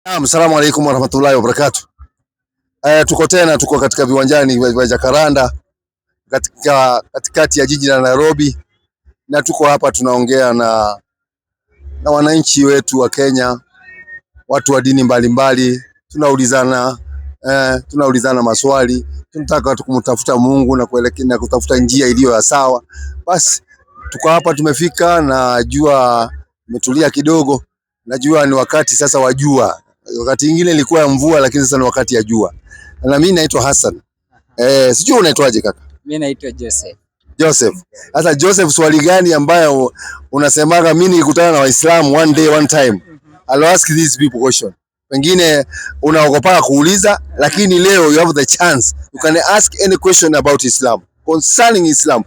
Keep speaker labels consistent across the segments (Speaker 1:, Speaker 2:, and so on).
Speaker 1: Naam, salamu alaykum warahmatullahi wabarakatuh. Tuko katika viwanjani vya Jacaranda katikati ya jiji la Nairobi, na tuko hapa tunaongea na wananchi wetu wa Kenya, watu wa dini mbalimbali. Tunaulizana maswali, tunataka kumtafuta Mungu na kutafuta njia iliyo ya sawa. Basi tuko hapa tumefika, na jua imetulia kidogo. Najua ni wakati sasa wa jua. Wakati mwingine ilikuwa ya mvua, lakini sasa ni wakati ya jua. Na mimi naitwa Hassan. Sijui unaitwaje kaka?
Speaker 2: Mimi naitwa Joseph.
Speaker 1: Joseph. Sasa Joseph, swali gani ambayo unasemaga mimi nikutana na Waislamu one day one time? I'll ask these people question. Pengine unaogopa kuuliza, lakini leo you have the chance. You can ask any question about Islam, concerning Islam.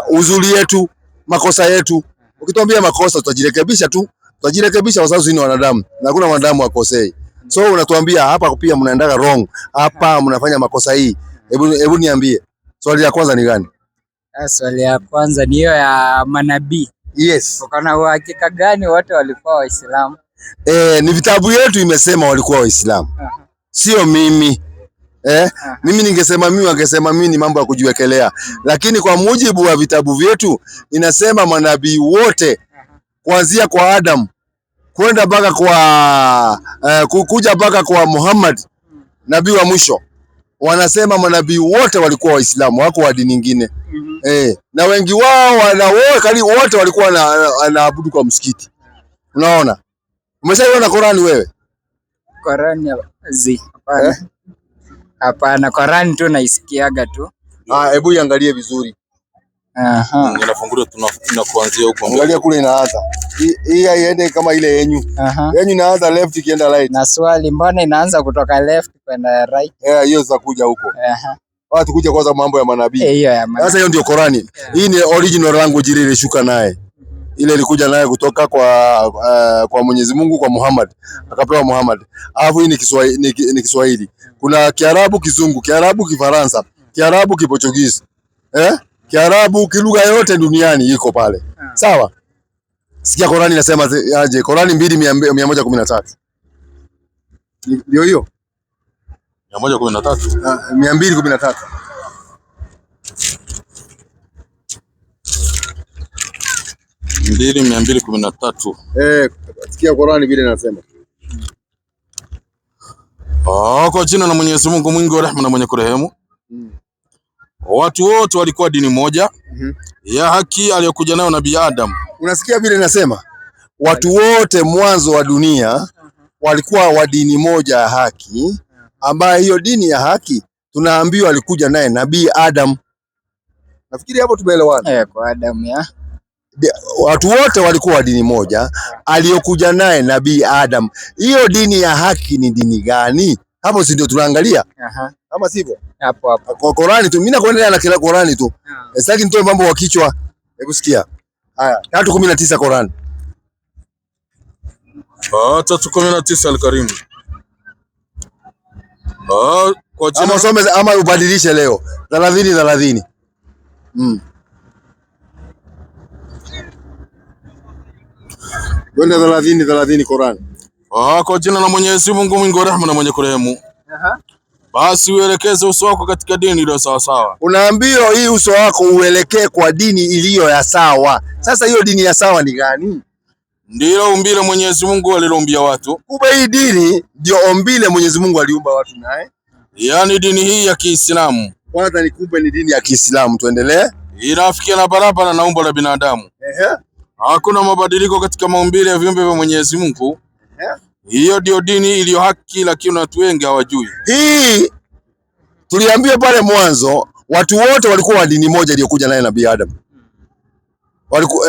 Speaker 1: Uzuri yetu, makosa yetu. Ukituambia makosa tutajirekebisha tu. Tutajirekebisha kwa sababu sisi ni wanadamu na hakuna wanadamu wakosei. So unatuambia hapa pia mnaendaga wrong. Hapa mnafanya makosa hii. Hebu niambie. Swali la kwanza ni gani?
Speaker 2: Swali la kwanza ni hiyo ya manabii.
Speaker 1: Yes.
Speaker 2: Ukana uhakika gani wote walikuwa Waislamu?
Speaker 1: Ni vitabu yetu imesema walikuwa Waislamu. Sio mimi. Mimi ningesema mimi, wangesema mimi ni mambo ya kujiwekelea. Lakini kwa mujibu wa vitabu vyetu inasema manabii wote kuanzia kwa Adam kwenda mpaka kuja mpaka kwa Muhammad, nabii wa mwisho, wanasema manabii wote walikuwa Waislamu, wako wa dini nyingine. Na wengi wao wote walikuwa wanaabudu kwa msikiti. Unaona? Umeshaiona Qur'ani wewe?
Speaker 2: Qur'ani hapana. Hapana, Qur'ani tu naisikiaga tu.
Speaker 1: Hebu iangalie vizuri.
Speaker 3: Inafunguliwa tunakuanzia huko.
Speaker 1: Angalia kule inaanza. Hii iende kama ile yenyu. Yenyu inaanza left ikienda right.
Speaker 2: Na swali, mbona inaanza kutoka left kwenda right?
Speaker 1: Hiyo za kuja huko. Watu kuja kwanza mambo ya manabii.
Speaker 2: Hiyo ya manabii.
Speaker 1: Sasa hiyo ndio Qur'ani. Hii ni original language ile ilishuka naye. Ile ilikuja naye kutoka kwa Mwenyezi Mungu, kwa Muhammad. Akapewa Muhammad. Alafu hii ni Kiswahili. Kuna Kiarabu, Kizungu, Kiarabu, Kifaransa, Kiarabu, Kiportugizi. Kiarabu, kilugha yote duniani iko pale. Sawa? Sikia Qur'ani inasema aje? Qur'ani 2:113. Ndio hiyo?
Speaker 3: 113.
Speaker 1: 213.
Speaker 3: 2:213.
Speaker 1: Sikia Qur'ani vile inasema.
Speaker 3: Kwa jina la Mwenyezi Mungu mwingi wa rehema na mwenye kurehemu. Watu wote walikuwa dini moja ya haki aliyokuja nayo Nabii Adam.
Speaker 1: Unasikia vile inasema? Watu wote mwanzo wa dunia walikuwa wa dini moja ya haki, ambayo hiyo dini ya haki tunaambiwa alikuja naye Nabii Adam. Nafikiri hapo tumeelewana.
Speaker 2: Kwa Adam ya.
Speaker 1: Watu wote walikuwa wa dini moja aliyokuja naye Nabii Adam. Hiyo dini ya haki ni dini gani? Hapo si ndio tunaangalia? Ama sivyo?
Speaker 2: Hapo.
Speaker 1: Kwa Qur'ani tu. Mimi nakuendelea na kila Qur'ani tu. Sitaki nitoe mambo wa kichwa. Hebu sikia. Haya, 3:19 Qur'ani.
Speaker 3: 3:19 Al-Karim. Kwa jina
Speaker 1: ama usome ama ubadilishe leo. 30. Kwenda 30 Qur'ani.
Speaker 3: Kwa jina la Mwenyezi Mungu mwingi wa rehema na mwenye kurehemu. Basi uelekeze uso wako katika dini iliyo sawa sawa.
Speaker 1: Unaambiwa hii uso wako uelekee kwa dini iliyo ya sawa. Sasa hiyo dini ya sawa ni gani?
Speaker 3: Ndilo umbile Mwenyezi Mungu aliloumbia watu.
Speaker 1: Kumbe hii dini ndio umbile Mwenyezi Mungu aliumba watu naye.
Speaker 3: Yaani dini hii ya Kiislamu.
Speaker 1: Kwanza nikumbe ni dini ya Kiislamu, tuendelee.
Speaker 3: Inafikiana barabara na umbo la binadamu. Hakuna mabadiliko katika maumbile ya viumbe vya Mwenyezi Mungu. Hiyo ndio dini iliyo haki, lakini watu wengi hawajui.
Speaker 1: Hii tuliambiwa pale mwanzo watu wote walikuwa wa dini moja iliyokuja naye Nabii Adam. Walikuwa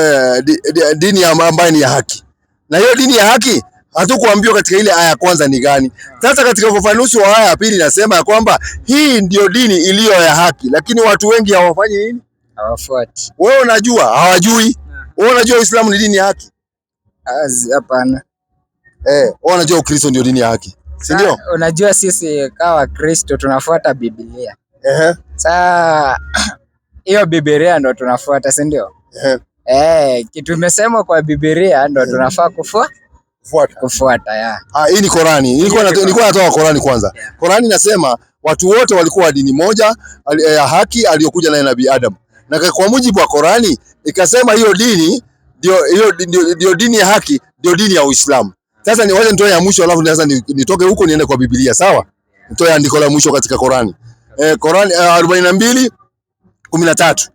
Speaker 1: dini ambayo ni ya haki. Na hiyo dini ya haki hatukuambiwa katika ile aya ya kwanza ni gani. Sasa katika ufafanuzi wa aya ya pili nasema ya kwamba hii ndio dini iliyo ya haki, lakini watu wengi hawafanyi nini?
Speaker 2: Hawafuati.
Speaker 1: Wewe unajua, hawajui. Wewe unajua Uislamu ni dini ya haki?
Speaker 2: Hapana.
Speaker 1: Wewe unajua Ukristo ndio dini ya haki, si ndio?
Speaker 2: Unajua sisi kama Kristo tunafuata Biblia. Sasa hiyo Biblia ndo tunafuata, si ndio? Kitu imesema kwa Biblia ndo tunafaa kufuata ya.
Speaker 1: Hii ni Qurani. Nilikuwa natoa Qurani kwanza. Qurani inasema watu wote walikuwa wa dini moja ya haki aliyokuja naye Nabii Adam. Na kwa mujibu wa Qurani ikasema hiyo dini ndio dini ya haki, ndio dini ya Uislamu. Sasa ni waje nitoe ya mwisho alafu sasa nitoke huko niende kwa Biblia, sawa? Nitoe andiko la mwisho katika Qurani. Qurani 42:13.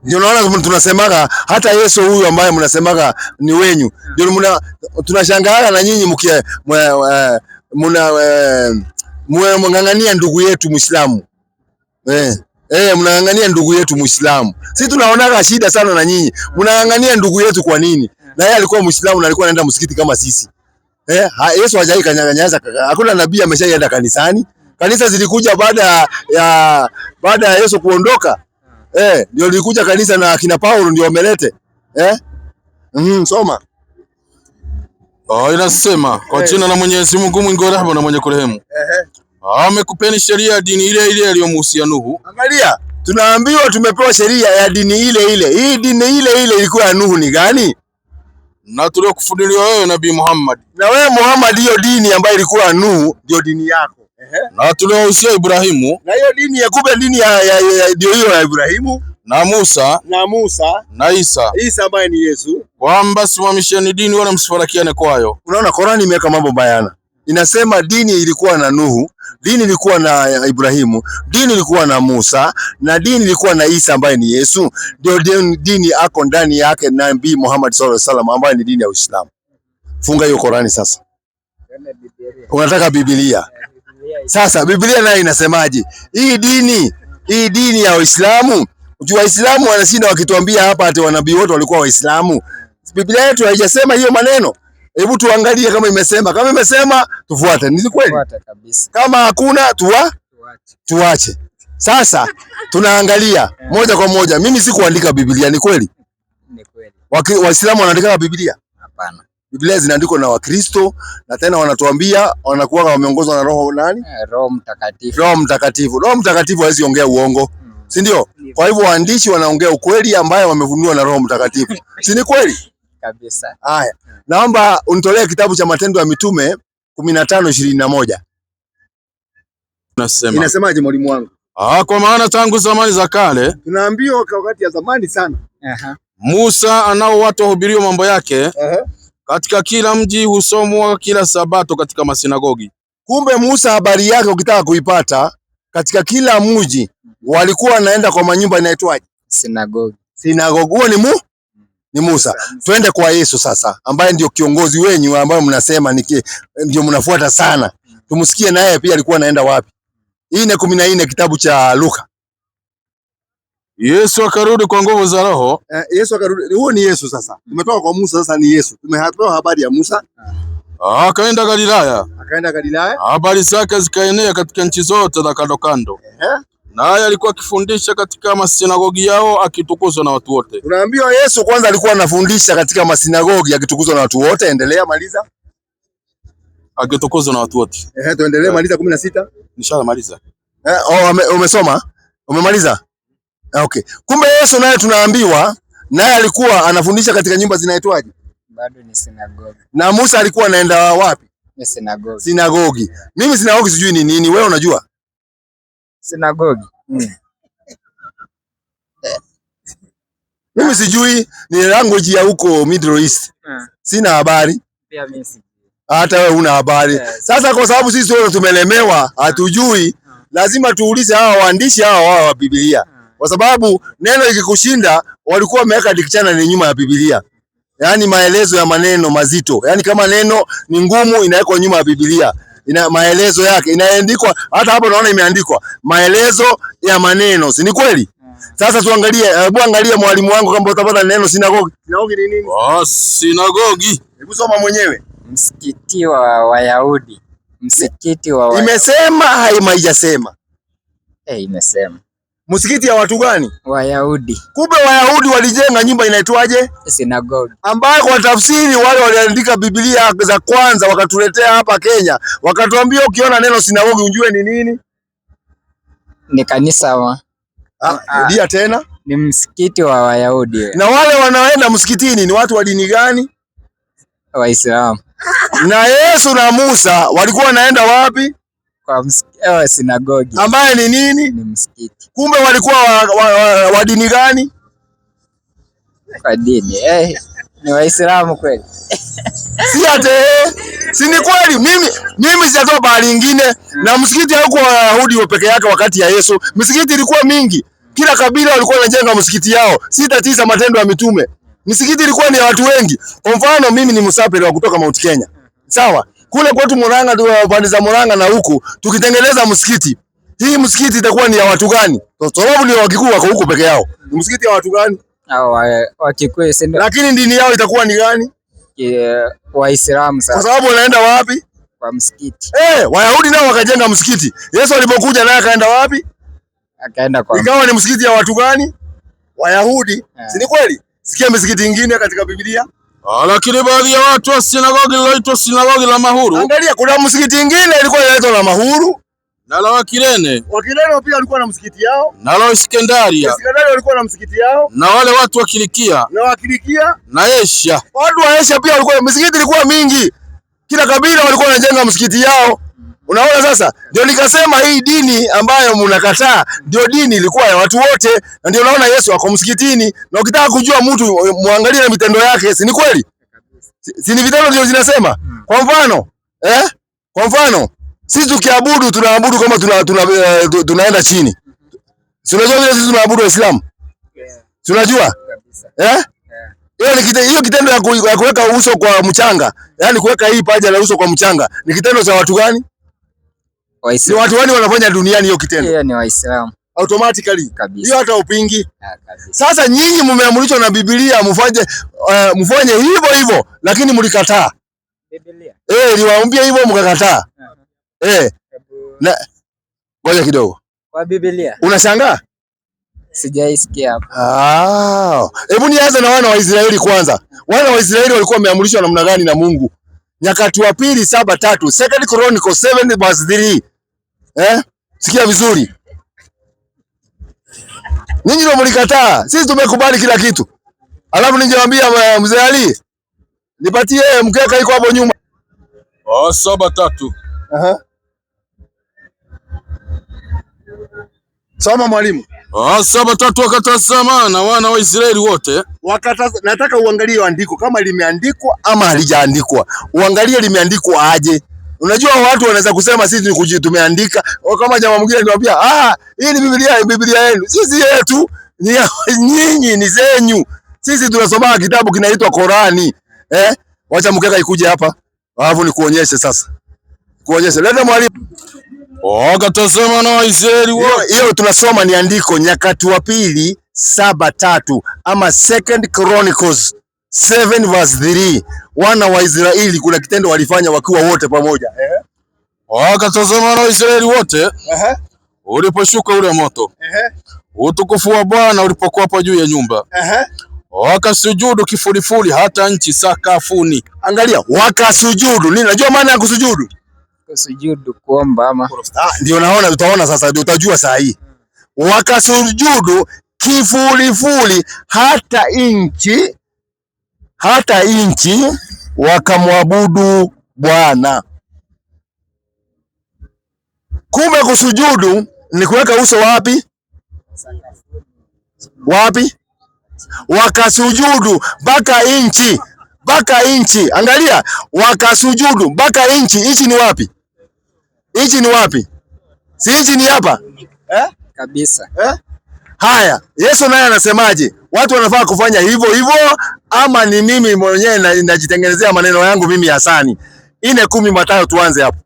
Speaker 1: Ndio naona tunasemaga hata Yesu huyu ambaye mnasemaga ni wenyu. Ndio tunashangaa na nyinyi mnang'ang'ania ndugu yetu Muislamu. Mnang'ang'ania ndugu yetu Muislamu. Sisi tunaonaga shida sana na nyinyi. Mnang'ang'ania ndugu yetu kwa nini? Na yeye alikuwa Muislamu na alikuwa anaenda msikiti kama sisi. Yesu hajai kanyanyaza. Hakuna nabii ameshaenda kanisani. Kanisa zilikuja baada ya Yesu kuondoka. Ndio lilikuja kanisa na kina Paulo ndio wamelete. Soma.
Speaker 3: Inasema kwa jina la Mwenyezi Mungu mwingi wa rehema na mwenye kurehemu. Amekupeni sheria ya dini ile ile aliyomuhusia Nuhu.
Speaker 1: Angalia, tunaambiwa tumepewa sheria ya dini ile ile. Hii dini ile ile ilikuwa ya Nuhu ni gani?
Speaker 3: Na tuliokufunulia wewe Nabii Muhammad.
Speaker 1: Na wewe Muhammad, hiyo dini ambayo ilikuwa Nuhu ndio dini yako.
Speaker 3: Na tuliohusia Ibrahimu.
Speaker 1: Na hiyo dini ya kumbe dini ndio hiyo ya Ibrahimu.
Speaker 3: Na Musa. Na Isa
Speaker 1: ambaye ni Yesu.
Speaker 3: Kwamba simamisheni dini wala msifarakiane kwayo.
Speaker 1: Unaona Qur'ani imeweka mambo bayana. Inasema dini ilikuwa na Nuhu, dini ilikuwa na Ibrahimu, dini ilikuwa na Musa, na dini ilikuwa na Isa ambaye ni Yesu. Ndio dini ako ndani yake Nabii Muhammad sallallahu alaihi wasallam ambaye ni dini ya Uislamu. Funga hiyo Qur'ani sasa. Unataka Biblia. Sasa Biblia nayo inasemaje? Hii dini ya Uislamu. Unajua Waislamu wanashinda wakituambia hapa ati wanabii wote walikuwa Waislamu. Biblia yetu haijasema hiyo maneno. Hebu tuangalie kama imesema. Kama imesema tufuate. Ni kweli? Tufuate kabisa. Kama hakuna tuache. Sasa tunaangalia moja kwa moja. Mimi sikuandika Biblia, ni kweli? Ni kweli. Waislamu wanaandika Biblia? Hapana. Biblia zinaandikwa na Wakristo na tena wanatuambia wanakuwa wameongozwa na Roho nani? Roho Mtakatifu. Roho Mtakatifu hawezi ongea uongo. Si ndio? Kwa hivyo waandishi wanaongea ukweli ambaye wamefunuliwa na Roho Mtakatifu. Si ni kweli? Kabisa. Haya. Naomba unitolee kitabu cha Matendo ya Mitume 15:21. Inasemaje mwalimu wangu?
Speaker 3: Kwa maana tangu zamani za kale
Speaker 1: tunaambiwa wakati ya zamani sana.
Speaker 3: Musa anao watu wahubiriwa mambo yake. Katika kila mji husomwa kila Sabato katika masinagogi.
Speaker 1: Kumbe Musa habari yake ukitaka kuipata katika kila mji walikuwa wanaenda kwa manyumba inaitwaje? Sinagogi. Huo ni Musa. Twende kwa Yesu sasa ambaye ndio kiongozi wenyu ambaye mnasema ndio mnafuata sana. Tumsikie naye pia alikuwa anaenda wapi. Hii ni 14 kitabu cha Luka.
Speaker 3: Yesu akarudi kwa nguvu za Roho.
Speaker 1: Yesu akarudi. Huo ni Yesu sasa. Tumetoka kwa Musa sasa ni Yesu. Tumepewa habari ya Musa.
Speaker 3: Akaenda Galilaya. Habari zake zikaenea katika nchi zote za kando kando. Naye alikuwa akifundisha katika masinagogi yao akitukuzwa na watu wote.
Speaker 1: Tunaambiwa Yesu kwanza alikuwa anafundisha katika masinagogi akitukuzwa na watu wote. Endelea, maliza.
Speaker 3: Akitukuzwa na watu wote.
Speaker 1: Tuendelee, maliza 16.
Speaker 3: Nishamaliza.
Speaker 1: Umesoma? Umemaliza? Okay. Kumbe Yesu naye tunaambiwa naye alikuwa anafundisha katika nyumba zinaitwaje? Bado ni sinagogi. Na Musa alikuwa anaenda wapi? Ni sinagogi. Mimi sinagogi sijui ni nini, wewe unajua? Sinagogi. Mimi sijui, ni language ya huko Middle East. Sina habari. Pia mimi sijui. Hata wewe huna habari. Sasa kwa sababu sisi wote tumelemewa, hatujui, lazima tuulize hawa waandishi hawa wa Biblia. Kwa sababu neno ikikushinda walikuwa wameweka dictionary nyuma ya Biblia. Yaani maelezo ya maneno mazito. Yaani kama neno ni ngumu inawekwa nyuma ya Biblia. Ina maelezo yake inaandikwa, hata hapo naona imeandikwa maelezo ya maneno. Si ni kweli? Sasa tuangalie, hebu angalia mwalimu wangu kama utapata neno sinagogi. Sinagogi ni nini?
Speaker 3: Sinagogi.
Speaker 1: Hebu soma mwenyewe.
Speaker 2: Msikiti wa Wayahudi. Msikiti wa Wayahudi.
Speaker 1: Imesema haijasema?
Speaker 2: Imesema.
Speaker 1: Msikiti ya watu gani?
Speaker 2: Wayahudi.
Speaker 1: Kumbe Wayahudi walijenga nyumba inaitwaje?
Speaker 2: Sinagogi.
Speaker 1: Ambayo kwa tafsiri wale waliandika Biblia za kwanza wakatuletea hapa Kenya. Wakatuambia ukiona neno sinagogi unjue ni nini?
Speaker 2: Ni kanisa wa.
Speaker 1: Rudia tena.
Speaker 2: Ni msikiti wa Wayahudi.
Speaker 1: Na wale wanaoenda msikitini ni watu wa dini gani?
Speaker 2: Waislamu.
Speaker 1: Na Yesu na Musa walikuwa wanaenda wapi?
Speaker 2: Kwa sinagogi.
Speaker 1: Ambaye ni nini?
Speaker 2: Ni msikiti.
Speaker 1: Kumbe walikuwa wa dini gani?
Speaker 2: Kwa dini. Ni Waislamu kweli.
Speaker 1: Si ate, si ni kweli. Mimi sijatoa bahari nyingine. Na msikiti haukuwa Wayahudi peke yake wakati ya Yesu. Msikiti ilikuwa mingi. Kila kabila walikuwa wanajenga msikiti yao. 6-9 Matendo ya Mitume. Msikiti ilikuwa ni watu wengi. Kwa mfano mimi ni msafiri wa kutoka Mount Kenya. Sawa? Kule kwetu Murang'a, pande za Murang'a na huku tukitengeneza msikiti. Hii msikiti itakuwa ni ya watu gani? Kwa sababu ni Wakikuyu wako huko peke yao. Ni msikiti ya watu gani?
Speaker 2: Wakikuyu si ndio?
Speaker 1: Lakini dini yao itakuwa ni gani?
Speaker 2: Waislamu sasa.
Speaker 1: Kwa sababu wanaenda wapi?
Speaker 2: Kwa msikiti.
Speaker 1: Wayahudi nao wakajenga msikiti. Yesu alipokuja naye akaenda wapi?
Speaker 2: Akaenda kwa.
Speaker 1: Ikawa ni msikiti ya watu gani? Wayahudi. Si ni kweli? Sikia msikiti mingine katika Biblia.
Speaker 3: Lakini baadhi ya watu wa sinagogi linaitwa sinagogi la Mahuru.
Speaker 1: Angalia, kuna msikiti mwingine ilikuwa inaitwa la Mahuru
Speaker 3: na la Wakirene.
Speaker 1: Wakirene pia walikuwa na msikiti yao.
Speaker 3: Na la Iskendaria.
Speaker 1: Iskendaria walikuwa na msikiti yao.
Speaker 3: Na wale watu wa Kilikia.
Speaker 1: Na wa Kilikia.
Speaker 3: Na Asia.
Speaker 1: Watu wa Asia pia walikuwa, msikiti ilikuwa mingi. Kila kabila walikuwa wanajenga msikiti yao. Unaona sasa? Ndio nikasema hii dini ambayo mnakataa ndio dini ilikuwa ya watu wote, na ndio naona Yesu ako msikitini, na ukitaka kujua mtu muangalie na mitendo yake, si ni kweli? Si ni vitendo ndio zinasema? Kwa mfano, kwa mfano, sisi tukiabudu tunaabudu kama tunaenda chini. Si unajua vile sisi tunaabudu Waislamu? Tunajua? Hiyo kitendo ya kuweka uso kwa mchanga, yani kuweka hii paja la uso kwa mchanga, ni kitendo cha watu gani? Ni watu gani wanafanya duniani hiyo kitendo?
Speaker 2: Hiyo ni Waislamu.
Speaker 1: Automatically. Hiyo hata upingi.
Speaker 2: Kabisa.
Speaker 1: Sasa nyinyi mmeamrishwa na Biblia mfanye hivyo hivyo, lakini mlikataa.
Speaker 2: Biblia.
Speaker 1: Niwaambia hivyo mkakataa. Na ngoja kidogo.
Speaker 2: Kwa Biblia.
Speaker 1: Unashangaa?
Speaker 2: Sijaisikia hapo.
Speaker 1: Hebu nianze na wana wa Israeli kwanza. Wana wa Israeli walikuwa wameamrishwa namna gani na Mungu? Nyakati wa pili 7:3, 2 Chronicles 7:3. Sikia vizuri. Ninyi ndio mlikataa. Sisi tumekubali kila kitu. Alafu ningewaambia mzee Ali, nipatie mkeka iko hapo nyuma.
Speaker 3: 7:3.
Speaker 1: Soma mwalimu.
Speaker 3: 7:3 wakatazama na wana wa Israeli wote.
Speaker 1: Nataka uangalie andiko kama limeandikwa ama halijaandikwa. Uangalie limeandikwa aje. Unajua watu wanaweza kusema sisi tumeandika, kama jamaa mwingine anamwambia hii ni Biblia yenu. Sisi yetu ni nyinyi, ni zenyu. Sisi tunasoma kitabu kinaitwa Korani. Wacha mkeka ikuje hapa. Alafu nikuonyeshe sasa. Kuonyesha. Leta mwalimu.
Speaker 3: Wakatazama na Waisraeli wote.
Speaker 1: Hiyo tunasoma ni andiko Nyakati wa pili 7:3 ama 2 Chronicles 7:3. Wana wa Israeli kuna kitendo walifanya wakiwa wote pamoja.
Speaker 3: Wakatazama na Waisraeli wote. Uliposhuka ule moto. Utukufu wa Bwana ulipokuwa hapo juu ya nyumba. Wakasujudu kifulifuli hata nchi sakafuni.
Speaker 1: Angalia, wakasujudu. Nini najua maana ya kusujudu?
Speaker 2: Kusujudu kuomba ama.
Speaker 1: Ndio naona utaona sasa, ndio utajua saa hii. Wakasujudu kifulifuli hata inchi wakamwabudu Bwana. Kumbe kusujudu ni kuweka uso wapi? Wapi? Wakasujudu mpaka inchi. Angalia, wakasujudu mpaka inchi. Inchi ni wapi? Inchi ni wapi? Si inchi ni hapa?
Speaker 2: Kabisa.
Speaker 1: Haya, Yesu naye anasemaje? Watu wanafaa kufanya hivyo hivyo ama ni mimi mwenyewe najitengenezea maneno yangu mimi Hasani? 4:10 Mathayo, tuanze hapo.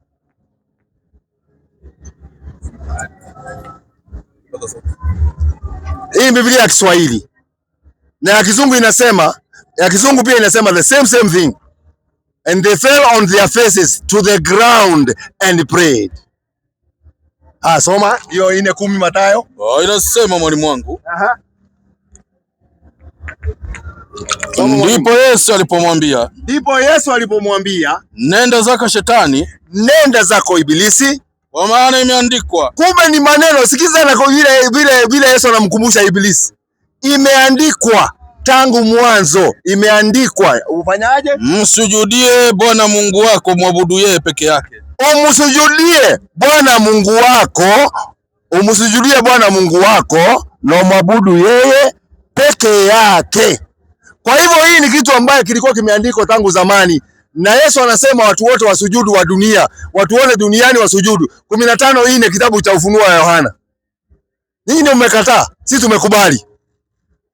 Speaker 1: Hii Biblia ya Kiswahili. Na ya Kizungu inasema, ya Kizungu pia inasema the same thing. And they fell on their faces to the ground and prayed. Soma hiyo 4:10 Mathayo.
Speaker 3: Inasema mwalimu wangu. Ndipo Yesu alipomwambia, nenda zako Shetani,
Speaker 1: nenda zako Ibilisi,
Speaker 3: kwa maana imeandikwa.
Speaker 1: Kumbe ni maneno, sikiza na vile Yesu anamkumbusha Ibilisi. Imeandikwa tangu mwanzo, imeandikwa. Ufanyaje?
Speaker 3: Msujudie Bwana Mungu wako, mwabudu yeye peke yake.
Speaker 1: Umsujudie Bwana Mungu wako, umsujudie Bwana Mungu wako na mwabudu yeye peke yake. Kwa hivyo hii ni kitu ambaye kilikuwa kimeandikwa tangu zamani, na Yesu anasema watu wote wasujudu wa dunia, watu wote duniani wasujudu. 15 hii ni kitabu cha Ufunuo wa Yohana. Nyinyi ndio mmekataa, sisi tumekubali.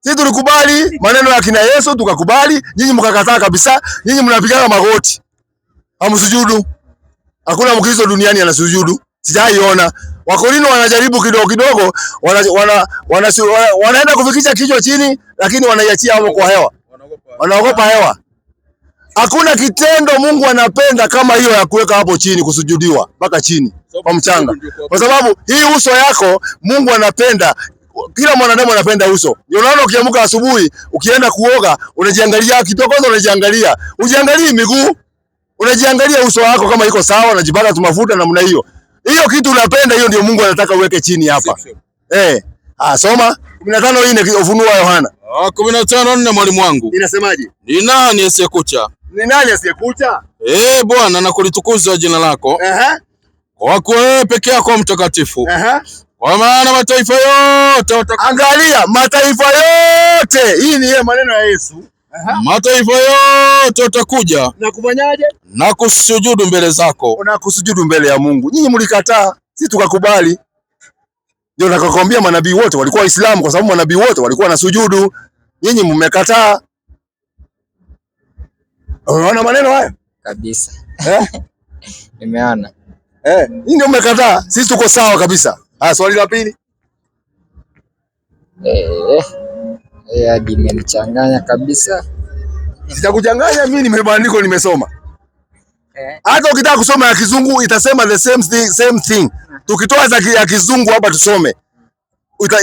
Speaker 1: Sisi tulikubali maneno ya kina Yesu tukakubali, nyinyi mkakataa kabisa. Nyinyi mnapiga magoti. Hamsujudu. Hakuna Mkristo duniani anasujudu. Sijaiona. Wakorino wanajaribu kidogo kidogo, wanaenda kufikisha kichwa chini, lakini wanaiachia hapo kwa hewa. Wanaogopa hewa. Hakuna kitendo Mungu anapenda kama hiyo ya kuweka hapo chini, kusujudiwa mpaka chini kwa mchanga. Kwa sababu hii uso yako Mungu anapenda. Kila mwanadamu anapenda uso. Ndio unaona ukiamka asubuhi, ukienda kuoga, unajiangalia kitoko, unajiangalia. Ujiangalie miguu, unajiangalia uso wako kama iko sawa, unajipaka tu mafuta namna hiyo. Hiyo kitu unapenda, hiyo ndio Mungu anataka uweke chini hapa. Soma 15 hii ni Ufunuo wa Yohana.
Speaker 3: 15:4 mwalimu wangu.
Speaker 1: Inasemaje?
Speaker 3: Ni nani asiyekucha?
Speaker 1: Ni nani asiyekucha?
Speaker 3: Bwana, na kulitukuza jina lako. Kwa kuwa wewe peke yako mtakatifu. Kwa maana mataifa yote
Speaker 1: angalia, mataifa yote. Hii ni maneno ya Yesu.
Speaker 3: Mataifa yote watakuja
Speaker 1: na kufanyaje?
Speaker 3: Na kusujudu mbele zako.
Speaker 1: Na kusujudu mbele ya Mungu. Nyinyi mlikataa, sisi tukakubali. Ndio nakakwambia manabii wote walikuwa Waislamu kwa sababu manabii wote walikuwa na sujudu. Nyinyi mmekataa. Unaona maneno haya?
Speaker 2: Kabisa. Nimeona.
Speaker 1: Nyinyi ndio mmekataa, sisi tuko sawa kabisa. Swali la pili.
Speaker 2: Hadi imenichanganya kabisa.
Speaker 1: Sitakuchanganya, mimi nimebandiko nimesoma. Hata ukitaka kusoma ya Kizungu itasema the same thing. Tukitoa za ya Kizungu hapa tusome.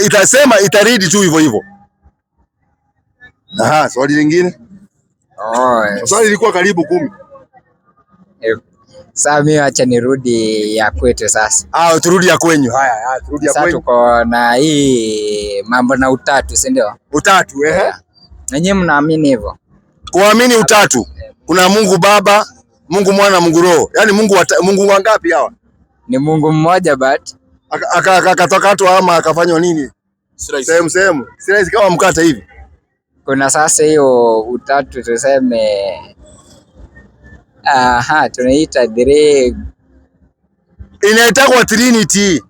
Speaker 1: Itasema itaridi tu hivyo hivyo. Swali lingine. Swali lilikuwa karibu 10.
Speaker 2: Sasa mimi acha nirudi ya kwetu sasa.
Speaker 1: Turudi ya kwenyu. Haya, turudi ya kwenyu.
Speaker 2: Sasa tuko na hii mambo na utatu, si ndio?
Speaker 1: Utatu,
Speaker 2: Na nyinyi mnaamini hivyo?
Speaker 1: Kuamini utatu. Kuna Mungu Baba, Mungu Mwana, Mungu Roho. Yaani Mungu wangapi hawa?
Speaker 2: Ni Mungu mmoja but
Speaker 1: akatokatwa ama akafanywa nini? Sehemu. Sisi kama mkate hivi.
Speaker 2: Kuna sasa hiyo utatu tuseme tunaita
Speaker 1: inaitwa Trinity.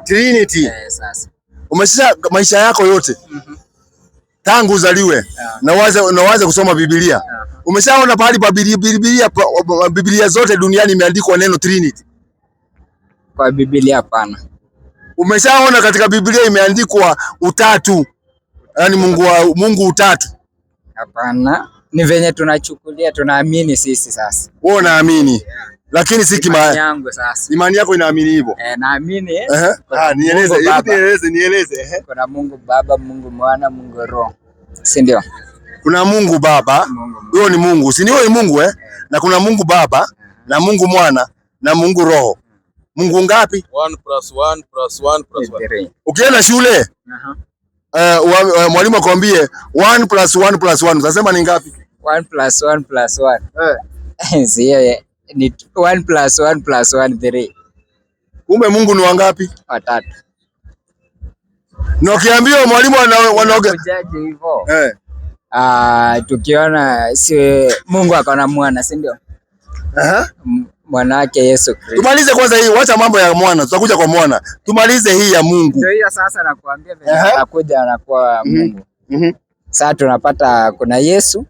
Speaker 1: Trinity.
Speaker 2: Sasa.
Speaker 1: Umesha maisha yako yote. Tangu uzaliwe na waanze kusoma Biblia. Umeshaona pahali pa Biblia zote duniani imeandikwa neno Trinity?
Speaker 2: Kwa Biblia hapana.
Speaker 1: Umeshaona katika Biblia imeandikwa utatu? Yaani Mungu utatu?
Speaker 2: Hapana. Ni venye tunachukulia, tunaamini sisi sasa.
Speaker 1: Wewe unaamini? Lakini si
Speaker 2: imani yangu sasa.
Speaker 1: Imani yako inaamini hivyo?
Speaker 2: Naamini.
Speaker 1: Nieleze.
Speaker 2: Kuna Mungu Baba, Mungu Mwana, Mungu Roho. Si ndio?
Speaker 1: Kuna Mungu Baba, huyo ni Mungu. Si ndio? Ni Mungu Na kuna Mungu Baba na Mungu Mwana na Mungu Roho. Mungu ngapi?
Speaker 3: 1 + 1 + 1 + 1.
Speaker 1: Ukienda shule mwalimu akwambie 1 + 1 + 1 utasema ni ngapi?
Speaker 2: 1 + 1 + 1. Sio ni 1 + 1 + 1 3.
Speaker 1: Kumbe Mungu ni wangapi?
Speaker 2: Watatu.
Speaker 1: Na ukiambiwa mwalimu wanaoga
Speaker 2: hivyo. Tukiona si Mungu akona mwana, si ndio? Mwana wake Yesu Kristo.
Speaker 1: Tumalize kwanza hii, wacha mambo ya mwana, tutakuja kwa mwana. Tumalize hii ya Mungu.
Speaker 2: Ndio hiyo sasa nakuambia vile anakuja anakuwa Mungu. Sasa tunapata kuna Yesu.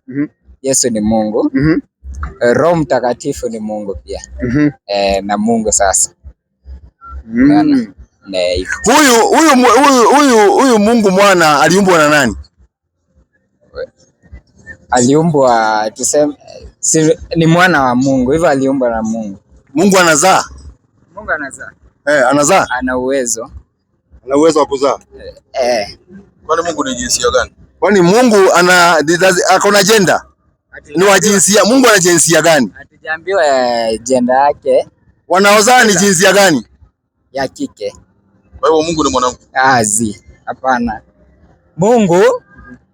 Speaker 2: Yesu ni Mungu. Roho Mtakatifu ni Mungu pia. Na Mungu sasa. Huyu
Speaker 1: Mungu Mwana aliumbwa na nani?
Speaker 2: Aliumbwa tuseme ni mwana wa Mungu, hivyo aliumbwa na Mungu.
Speaker 1: Mungu anazaa?
Speaker 2: Mungu anazaa.
Speaker 1: Anazaa?
Speaker 2: Ana uwezo.
Speaker 1: Ana uwezo wa kuzaa?
Speaker 3: Kwani Mungu ni jinsia gani?
Speaker 1: Kwani Mungu akona gender? Ni wa jinsia, Mungu ana jinsia gani?
Speaker 2: Hatujaambiwa gender yake.
Speaker 1: Wanaozaa ni jinsia gani?
Speaker 2: Ya kike.
Speaker 3: Kwa hivyo Mungu ni mwanamke?
Speaker 2: Hapana. Mungu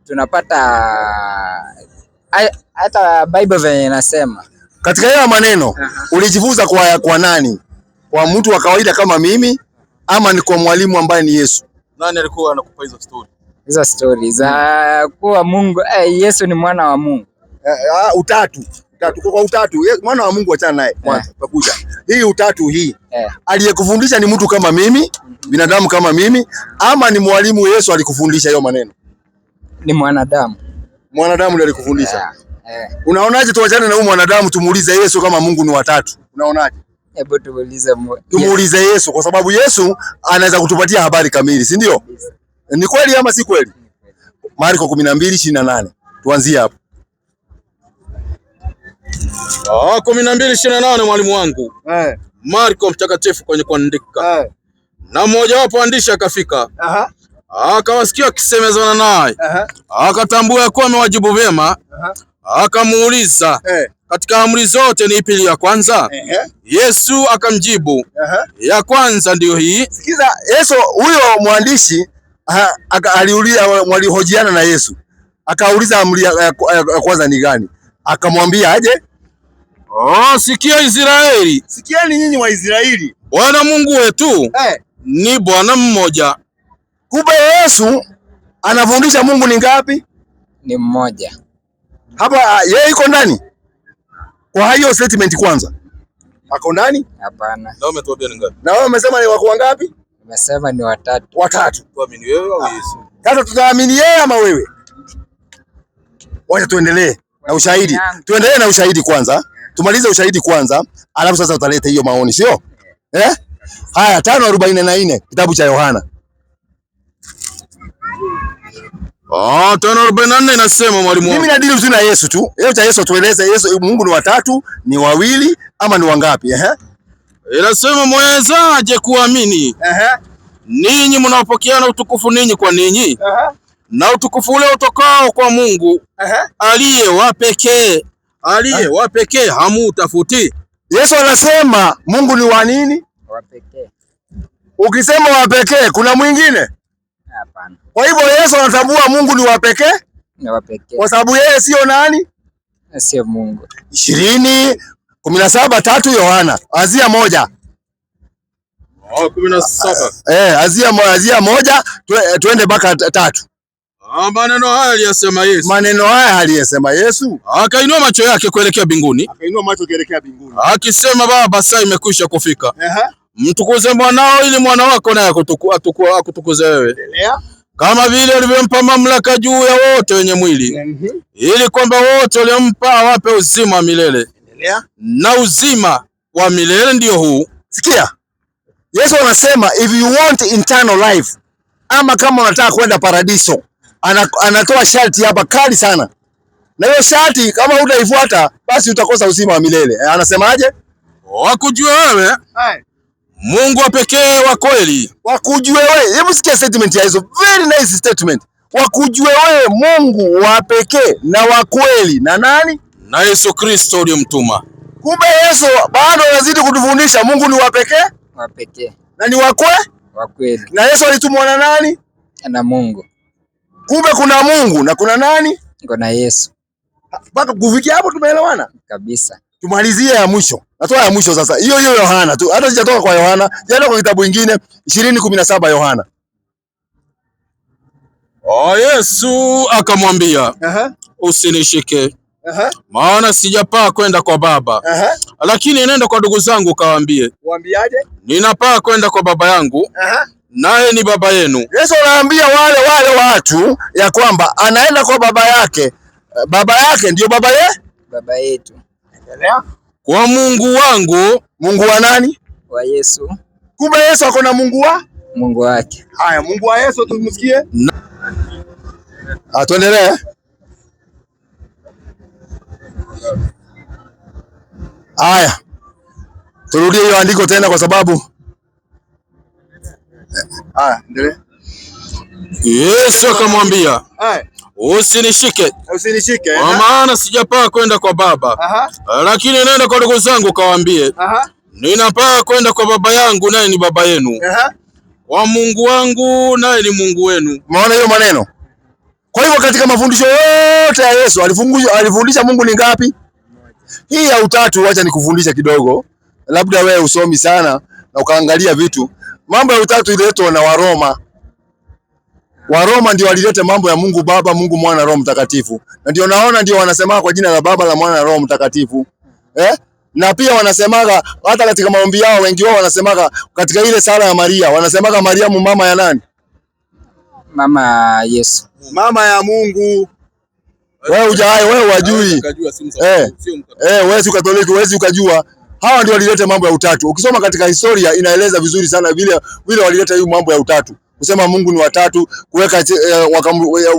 Speaker 2: tunapata hata Bible venye inasema.
Speaker 1: Katika hayo maneno ulijifunza kwa nani? Kwa mtu wa kawaida kama mimi ama ni kwa mwalimu ambaye ni Yesu?
Speaker 3: Nani alikuwa anakupa hizo story?
Speaker 2: Hizo stories za kuwa Mungu Yesu ni mwana wa Mungu.
Speaker 1: Utatu kwa utatu mwana wa Mungu, achana naye kwanza tutakuja. Hii utatu hii aliyekufundisha ni mtu kama mimi, binadamu kama mimi, ama ni mwalimu Yesu alikufundisha hiyo maneno?
Speaker 2: Ni mwanadamu.
Speaker 1: Mwanadamu ndiye alikufundisha. Unaonaje tuachane na huyu mwanadamu tumuulize Yesu kama Mungu ni watatu? Unaonaje?
Speaker 2: Hebu
Speaker 1: tumuulize Yesu kwa sababu Yesu anaweza kutupatia habari kamili, si ndio? Ni kweli ama si kweli? Marko 12:28. Tuanzie hapo.
Speaker 3: 12:28 mwalimu wangu. Marko mtakatifu kwenye kuandika. Na mmoja wapo waandishi akafika. Akawasikia akisemezana naye. Akatambua kuwa amewajibu vyema. Akamuuliza, katika amri zote ni ipi ya kwanza? Yesu akamjibu, ya kwanza ndio hii.
Speaker 1: Sikiza, Yesu huyo mwandishi aliuliza, walihojiana na Yesu. Akauliza amri ya kwanza ni gani? Akamwambia aje?
Speaker 3: Sikia Israeli.
Speaker 1: Sikieni nyinyi wa Israeli.
Speaker 3: Bwana Mungu wetu ni Bwana mmoja.
Speaker 1: Kumbe Yesu anafundisha Mungu ni ngapi?
Speaker 2: Ni mmoja.
Speaker 1: Hapa yeye iko ndani. Kwa hiyo statement kwanza. Ako ndani?
Speaker 2: Hapana.
Speaker 3: Na umetuambia ni ngapi?
Speaker 1: Na wewe umesema ni wako wangapi?
Speaker 2: Umesema ni watatu.
Speaker 1: Watatu.
Speaker 3: Tuamini wewe au Yesu?
Speaker 1: Sasa tutaamini yeye ama wewe? Wacha tuendelee na ushahidi. Tuendelee na ushahidi kwanza. Tumalize ushahidi kwanza, alafu sasa utaleta hiyo maoni, sio? Haya, 5:44 kitabu cha Yohana.
Speaker 3: 5:44 inasema mwalimu.
Speaker 1: Mimi nadili tu na Yesu tu. Yeye cha Yesu tueleze Yesu Mungu ni watatu, ni wawili ama ni wangapi?
Speaker 3: Inasema mwezaje kuamini? Ninyi mnapokeana utukufu ninyi kwa ninyi. Na utukufu ule utokao kwa Mungu. Aliye wa pekee hamutafuti.
Speaker 1: Yesu anasema Mungu ni wa nini?
Speaker 2: Wa pekee.
Speaker 1: Ukisema wa pekee kuna mwingine?
Speaker 2: Hapana.
Speaker 1: Kwa hivyo Yesu anatambua Mungu ni wa pekee?
Speaker 2: Ni wa pekee.
Speaker 1: Kwa sababu yeye sio nani?
Speaker 2: Sio Mungu.
Speaker 1: 20:17 Yohana. Azia 1.
Speaker 3: 17.
Speaker 1: Azia 1 twende mpaka 3.
Speaker 3: Maneno haya aliyasema Yesu.
Speaker 1: Maneno haya aliyesema Yesu.
Speaker 3: Akainua macho yake kuelekea mbinguni. Akisema, Baba, saa imekwisha kufika. Mtukuze mwanao ili mwana wako naye akutukuze wewe. Kama vile ulivyompa mamlaka juu ya wote wenye mwili. Ili kwamba wote waliompa awape uzima wa milele. Na uzima wa milele ndio huu.
Speaker 1: Sikia. Yesu anasema if you want eternal life, ama kama unataka kwenda paradiso, anatoa sharti hapa kali sana. Na hiyo sharti kama hutaifuata basi utakosa uzima wa milele. Anasemaje?
Speaker 3: Wakujue wewe Mungu wa pekee wa kweli.
Speaker 1: Wakujue wewe. Hebu sikia statement ya Yesu. Very nice statement. Wakujue wewe Mungu wa pekee na wa kweli. Na nani?
Speaker 3: Na Yesu Kristo uliyemtuma.
Speaker 1: Kumbe Yesu bado anazidi kutufundisha Mungu ni wa pekee?
Speaker 2: Wa pekee.
Speaker 1: Na ni wa
Speaker 2: kweli.
Speaker 1: Na Yesu alitumwa na nani?
Speaker 2: Na Mungu.
Speaker 1: Kumbe kuna Mungu na kuna nani?
Speaker 2: Kuna Yesu.
Speaker 1: Mpaka kufikia hapo tumeelewana?
Speaker 2: Kabisa.
Speaker 1: Tumalizie ya mwisho. Natoa ya mwisho sasa. Hiyo Yohana tu. Hata sijatoka kwa Yohana, jaenda kwa kitabu kingine 20:17 Yohana.
Speaker 3: Yesu akamwambia, usinishike. Maana sijapaa kwenda kwa Baba. Lakini nenda kwa ndugu zangu kawaambie.
Speaker 1: Waambiaje?
Speaker 3: Ninapaa kwenda kwa Baba yangu. Naye ni Baba yenu.
Speaker 1: Yesu anaambia wale watu ya kwamba anaenda kwa Baba yake. Baba yake ndio Baba
Speaker 2: Baba yetu.
Speaker 1: Endelea.
Speaker 3: Kwa Mungu wangu.
Speaker 1: Mungu wa nani?
Speaker 2: Wa Yesu.
Speaker 1: Kumbe Yesu ako na Mungu wa?
Speaker 2: Mungu wake.
Speaker 1: Haya, Mungu wa Yesu tumsikie. Tuendelee. Haya. Turudie hiyo andiko tena kwa sababu endelee.
Speaker 3: Yesu akamwambia, usinishike. Kwa maana sijapaa kwenda kwa Baba. Lakini nenda kwa ndugu zangu kawaambie. Ninapaa kwenda kwa Baba yangu naye ni Baba yenu. Kwa Mungu wangu naye ni Mungu wenu.
Speaker 1: Umeona hiyo maneno? Kwa hivyo katika mafundisho yote ya Yesu alifundisha Mungu ni ngapi? Hii ya utatu wacha nikufundisha kidogo. Labda wewe usomi sana na ukaangalia vitu. Mambo ya utatu ililetwa na Waroma. Waroma ndio walileta mambo ya Mungu Baba, Mungu Mwana, Roho Mtakatifu. Na ndio naona ndio wanasema kwa jina la Baba, la Mwana na Roho Mtakatifu. Na pia wanasemaga hata katika maombi yao, wengi wao wanasemaga katika ile sala ya Maria, wanasemaga Mariamu mama ya nani?
Speaker 2: Mama Yesu.
Speaker 1: Mama ya Mungu. Wewe wajui. Wewe si Katoliki, wewe ukajua. Hawa ndio walileta mambo ya utatu. Ukisoma katika historia inaeleza vizuri sana vile walileta hiyo mambo ya utatu. Kusema Mungu ni watatu, kuweka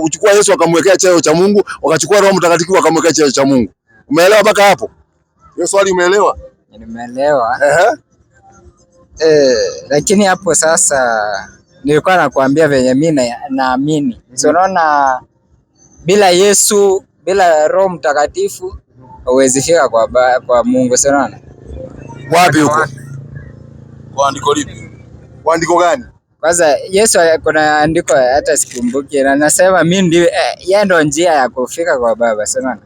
Speaker 1: uchukua Yesu akamwekea cheo cha Mungu, wakachukua Roho Mtakatifu akamwekea cheo cha Mungu. Umeelewa mpaka hapo? Hiyo swali umeelewa?
Speaker 2: Nimeelewa. Lakini hapo sasa nilikuwa nakwambia venye mimi naamini. Unaona bila Yesu, bila Roho Mtakatifu huwezi fika kwa Mungu, unaona?
Speaker 1: Wapi huko?
Speaker 3: Kwa andiko lipi?
Speaker 1: Kwa andiko gani?
Speaker 2: Kwanza Yesu kuna andiko hata sikumbuki na nasema mimi ndio yeye ndo njia ya kufika kwa Baba, unaona?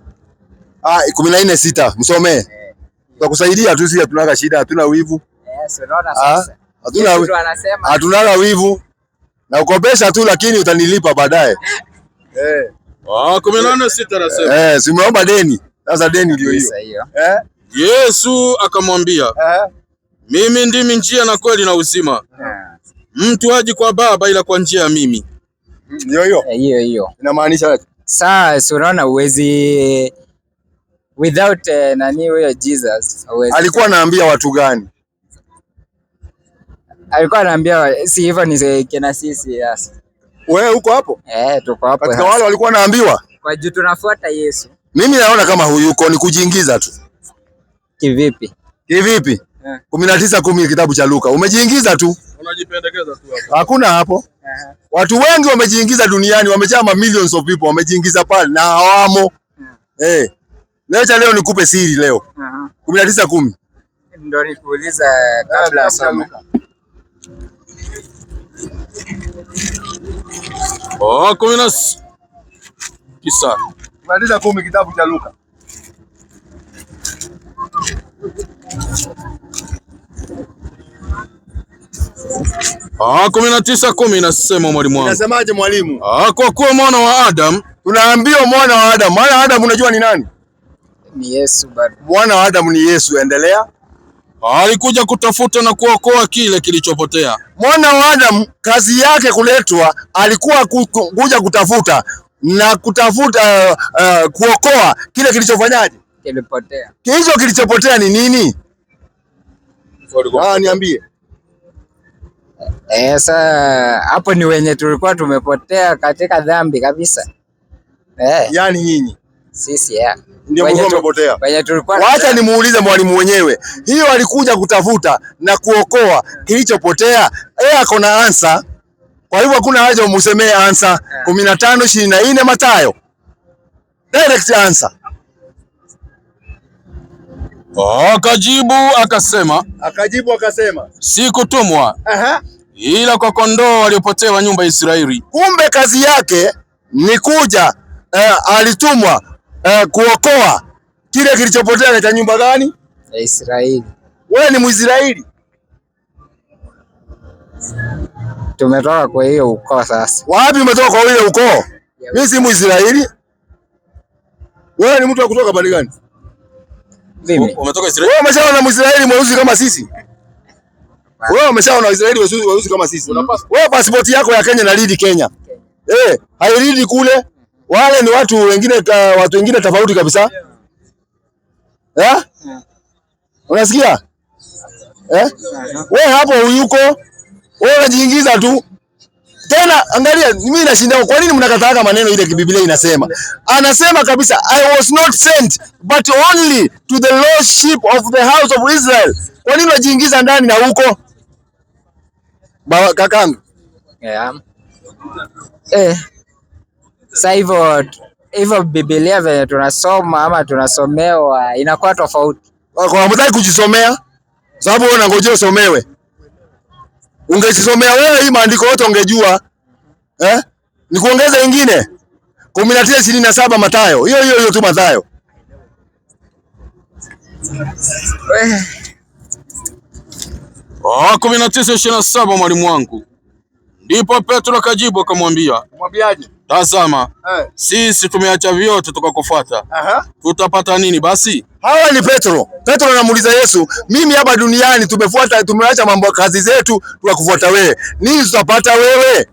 Speaker 1: 14:6 msomee. Tutakusaidia tu, sisi hatuna shida, hatuna wivu.
Speaker 2: Unaona sasa.
Speaker 1: Hatuna wivu. Na ukopesha tu lakini utanilipa baadaye.
Speaker 3: 18:6 nasema.
Speaker 1: Si umeomba deni. Sasa deni ndio hiyo.
Speaker 3: Yesu akamwambia, mimi ndimi njia na kweli na uzima. Mtu haji kwa Baba ila kwa njia ya mimi.
Speaker 1: Ndio hiyo.
Speaker 2: Hiyo.
Speaker 1: Inamaanisha
Speaker 2: sasa unaona uwezi without nani huyo Jesus.
Speaker 1: Alikuwa anaambia watu gani?
Speaker 2: Alikuwa anaambia si hivyo ni kina sisi yes.
Speaker 1: Wewe uko hapo?
Speaker 2: Tuko hapo.
Speaker 1: Katika wale walikuwa naambiwa?
Speaker 2: Kwa juu tunafuata Yesu.
Speaker 1: Mimi naona kama huyuko ni kujiingiza tu.
Speaker 2: Kivipi?
Speaker 1: 19:10 kitabu cha Luka. Umejiingiza tu.
Speaker 3: Unajipendekeza tu hapo.
Speaker 1: Hakuna hapo. Watu wengi wamejiingiza duniani, wamejaa millions of people wamejiingiza pale na hawamo. Leo nikupe siri leo. 19:10.
Speaker 2: Ndio nikuuliza kabla ya somo.
Speaker 1: 19:10 kitabu cha Luka.
Speaker 3: Ah, 19:10 nasema mwalimu wangu.
Speaker 1: Unasemaje mwalimu?
Speaker 3: Kwa kuwa mwana wa Adam,
Speaker 1: tunaambiwa mwana wa Adam. Mwana wa Adam unajua ni nani?
Speaker 2: Ni Yesu bado.
Speaker 1: Mwana wa Adam ni Yesu, endelea.
Speaker 3: Alikuja kutafuta na kuokoa kile kilichopotea.
Speaker 1: Mwana wa Adam kazi yake kuletwa, alikuwa kuja kutafuta na kuokoa kile kilichofanyaje?
Speaker 2: Kilipotea.
Speaker 1: Hicho kilichopotea ni nini? Niambie.
Speaker 2: Sasa hapo ni wenye tulikuwa tumepotea katika dhambi kabisa.
Speaker 1: Yaani nyinyi.
Speaker 2: Sisi
Speaker 1: ndio mmepotea.
Speaker 2: Wenye tulikuwa.
Speaker 1: Wacha nimuulize mwalimu mwenyewe. Hiyo alikuja kutafuta na kuokoa kilichopotea. Ako na answer. Kwa hivyo hakuna haja umsemee answer. 15:24 Mathayo. Direct answer.
Speaker 3: Akajibu akasema. Sikutumwa. Ila kwa kondoo waliopotea nyumba ya Israeli.
Speaker 1: Kumbe kazi yake ni kuja alitumwa kuokoa kile kilichopotea katika nyumba gani?
Speaker 2: Ya Israeli.
Speaker 1: Wewe ni Mwisraeli?
Speaker 2: Tumetoka kwa hiyo ukoo sasa.
Speaker 1: Wapi umetoka kwa hiyo ukoo? Mimi si Mwisraeli. Wewe ni mtu wa kutoka pande gani?
Speaker 2: Mimi.
Speaker 3: Umetoka Israeli?
Speaker 1: Wewe umeshaona Mwisraeli mweusi kama sisi? Wewe umeshaona Waisraeli weusi kama sisi? Wewe pasipoti yako ya Kenya inaridi Kenya. Hairidi kule. Wale ni watu wengine tofauti kabisa. Unasikia? Wewe hapo huyuko. Wewe unajiingiza tu. Tena angalia, mimi nashinda. Kwa nini mnakataa maneno ile Biblia inasema? Anasema kabisa, I was not sent but only to the lost sheep of the house of Israel. Kwa nini unajiingiza ndani na huko? Baba kakangu.
Speaker 2: Sasa hivyo Biblia venye tunasoma ama tunasomewa inakuwa tofauti.
Speaker 1: Kwa mtaki kujisomea? Sababu wewe unangojea usomewe. Ungejisomea wewe hii maandiko yote ungejua. Ni kuongeza ingine. 19:27 Mathayo. Hiyo tu Mathayo.
Speaker 3: 19:27 mwalimu wangu. Ndipo Petro akajibu akamwambia.
Speaker 1: Mwambiaje?
Speaker 3: Tazama, sisi tumeacha vyote tukakufuata. Tutapata nini basi?
Speaker 1: Hawa ni Petro. Petro anamuuliza Yesu, mimi hapa duniani tumeacha mambo kazi zetu tukakufuata wewe. Nini tutapata wewe?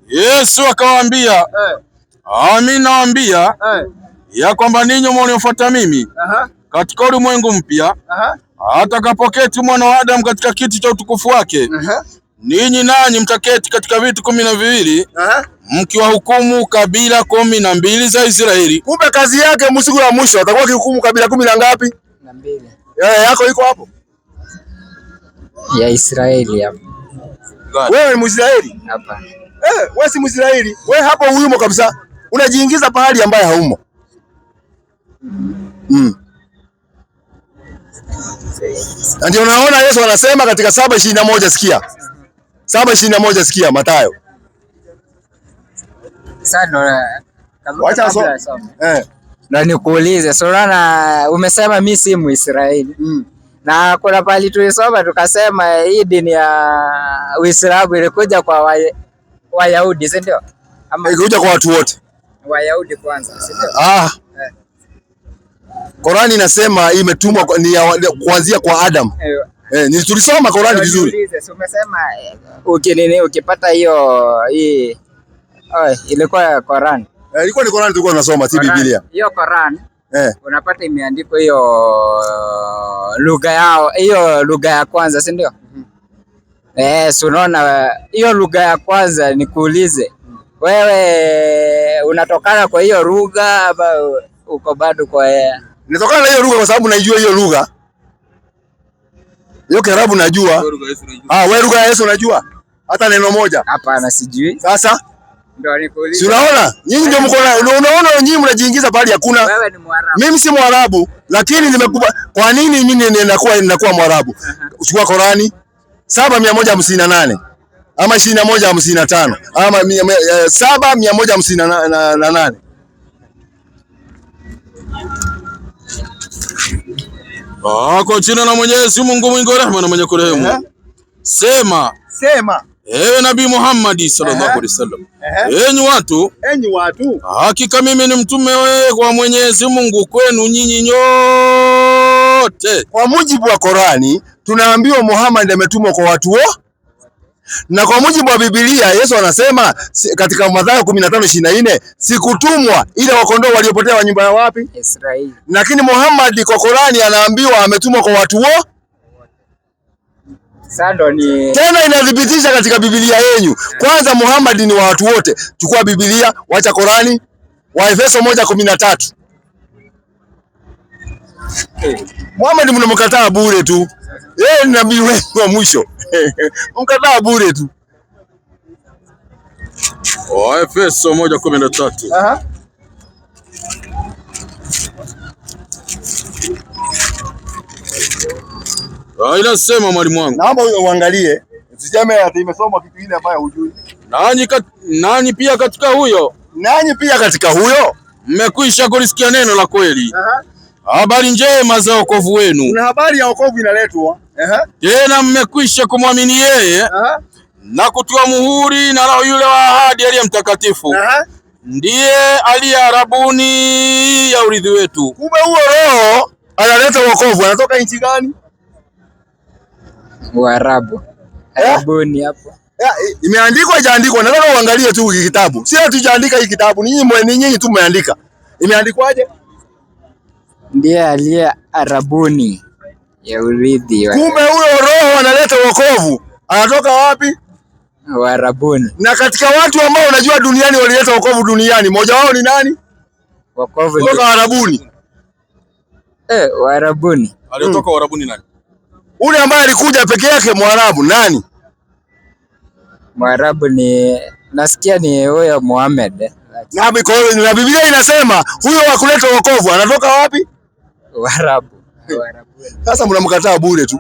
Speaker 3: Yesu akawaambia, Amin nawaambia ya kwamba ninyi mnifuata mimi katika ulimwengu mpya atakapoketi mwana wa Adamu katika kiti cha utukufu wake, ninyi nanyi mtaketi katika viti 12 mkiwahukumu kabila 12 za Israeli.
Speaker 1: Kumbe kazi yake msiku wa mwisho atakuwa kihukumu kabila 10 na ngapi?
Speaker 2: 12.
Speaker 1: Yako iko hapo
Speaker 2: Ya Israeli hapo.
Speaker 1: Wewe ni Mwisraeli?
Speaker 2: Hapa.
Speaker 1: Wewe si Mwisraeli. Wewe hapo huyumo kabisa. Unajiingiza pahali ambaye haumo. Ndio unaona Yesu anasema katika 7:21 sikia. 7:21 sikia Mathayo.
Speaker 2: Sana
Speaker 1: Wacha asome.
Speaker 2: Na nikuulize, sura umesema mimi si Mwisraeli. Na kuna pali tulisoma tukasema hii dini ya Uislamu ilikuja kwa Wayahudi, si ndio?
Speaker 1: Ama ilikuja kwa watu wote?
Speaker 2: Wayahudi kwanza, si ndio?
Speaker 1: Qur'ani inasema imetumwa kuanzia kwa Adam. Ni tulisoma Qur'ani vizuri.
Speaker 2: Umesema ukipata hii ilikuwa Qur'an.
Speaker 1: Ilikuwa ni Qur'an tulikuwa tunasoma, si Biblia.
Speaker 2: Hiyo Qur'an unapata imeandikwa hiyo lugha yao, hiyo lugha ya kwanza, si ndio? Unaona hiyo lugha ya kwanza, nikuulize wewe unatokana kwa hiyo lugha ama uko bado kwa
Speaker 1: Nitokana na hiyo lugha kwa sababu naijua hiyo lugha. Hiyo Kiarabu najua. Wewe lugha ya Yesu unajua? Hata neno moja?
Speaker 2: Hapana, sijui.
Speaker 1: Sasa
Speaker 2: ndio nikuuliza.
Speaker 1: Si unaona? Nyinyi ndio mko unaona nyinyi mnajiingiza pale hakuna.
Speaker 2: Wewe ni Mwarabu.
Speaker 1: Mimi si Mwarabu, lakini nimekuba. Kwa nini mimi ninakuwa Mwarabu? Uchukua Qur'ani 7:158 ama 21:55 ama 7:158.
Speaker 3: Kwa jina la Mwenyezi Mungu mwingi wa rehema na mwenye kurehemu. Sema. Ewe Nabii Muhammad sallallahu alaihi wasallam. Enyi watu, hakika mimi ni mtume wa Mwenyezi Mungu kwenu nyinyi nyote.
Speaker 1: Kwa mujibu wa Qur'ani tunaambiwa Muhammad ametumwa kwa watu wote. Na kwa mujibu wa Biblia Yesu anasema katika Mathayo 15:24 sikutumwa ila wakondoo waliopotea wa nyumba ya wapi?
Speaker 2: Israeli.
Speaker 1: Lakini Muhammad kwa Qur'ani anaambiwa ametumwa kwa watu wote. Tena inadhibitisha katika Biblia yenu. Kwanza Muhammad ni wa watu wote. Chukua Biblia, wacha Qur'ani. Waefeso 1:13. Muhammad mnamkataa bure tu. Yeye ni nabii wetu wa mwisho. Mkataa bure tu.
Speaker 3: Waefeso 1:13. Inasema mwalimu wangu.
Speaker 1: Naomba uangalie. Usijame ati imesomwa kitu kile ambayo hujui.
Speaker 3: Nanyi pia katika huyo mmekwisha kulisikia neno la kweli. Habari njema za wokovu wenu.
Speaker 1: Kuna habari ya wokovu inaletwa.
Speaker 3: Tena mmekwisha kumwamini yeye na kutiwa muhuri na Roho yule wa ahadi aliye mtakatifu. Ndiye aliye arabuni ya urithi wetu.
Speaker 1: Kumbe huo Roho analeta wokovu. Anatoka nchi gani?
Speaker 2: Waarabu. Arabuni hapo.
Speaker 1: Imeandikwa ijaandikwa. Nataka uangalie tu hiki kitabu. Si hatujaandika hiki kitabu. Nyinyi tu mmeandika. Imeandikwaje?
Speaker 2: Ndiye aliye arabuni ya urithi.
Speaker 1: Kumbe huyo Roho analeta wokovu. Anatoka wapi?
Speaker 2: Waarabuni.
Speaker 1: Na katika watu ambao unajua duniani walileta wokovu duniani, mmoja wao ni nani?
Speaker 2: Wokovu
Speaker 1: kutoka Waarabuni.
Speaker 2: Waarabuni.
Speaker 3: Alitoka Waarabuni nani?
Speaker 1: Ule ambaye alikuja peke yake Mwarabu nani?
Speaker 2: Mwarabu ni nasikia ni huyo Muhammad.
Speaker 1: Na Biblia inasema huyo wa kuleta wokovu anatoka wapi?
Speaker 2: Waarabu.
Speaker 1: Sasa mnamkataa bure tu.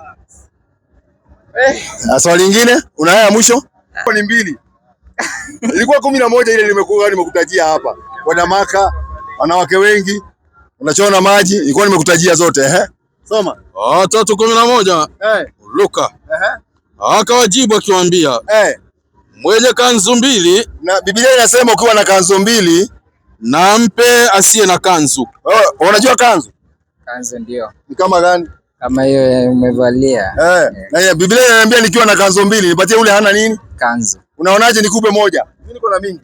Speaker 1: Swali lingine una haya mwisho? Ni mbili. Ilikuwa 11 ile nimekutajia hapa. kwenda Maka, wanawake wengi, unachona maji, nilikuwa nimekutajia zote Soma.
Speaker 3: 3:11. Luka. Akawajibu akiwaambia, mwenye kanzu mbili,
Speaker 1: na Biblia inasema ukiwa na kanzu mbili
Speaker 3: na mpe asiye na kanzu.
Speaker 1: Unajua kanzu?
Speaker 2: Kanzu ndio.
Speaker 1: Ni kama gani?
Speaker 2: Kama hiyo umevalia.
Speaker 1: Na Biblia inaniambia nikiwa na kanzu mbili nipatie ule hana nini?
Speaker 2: Kanzu.
Speaker 1: Unaonaje nikupe moja? Mimi niko na mingi.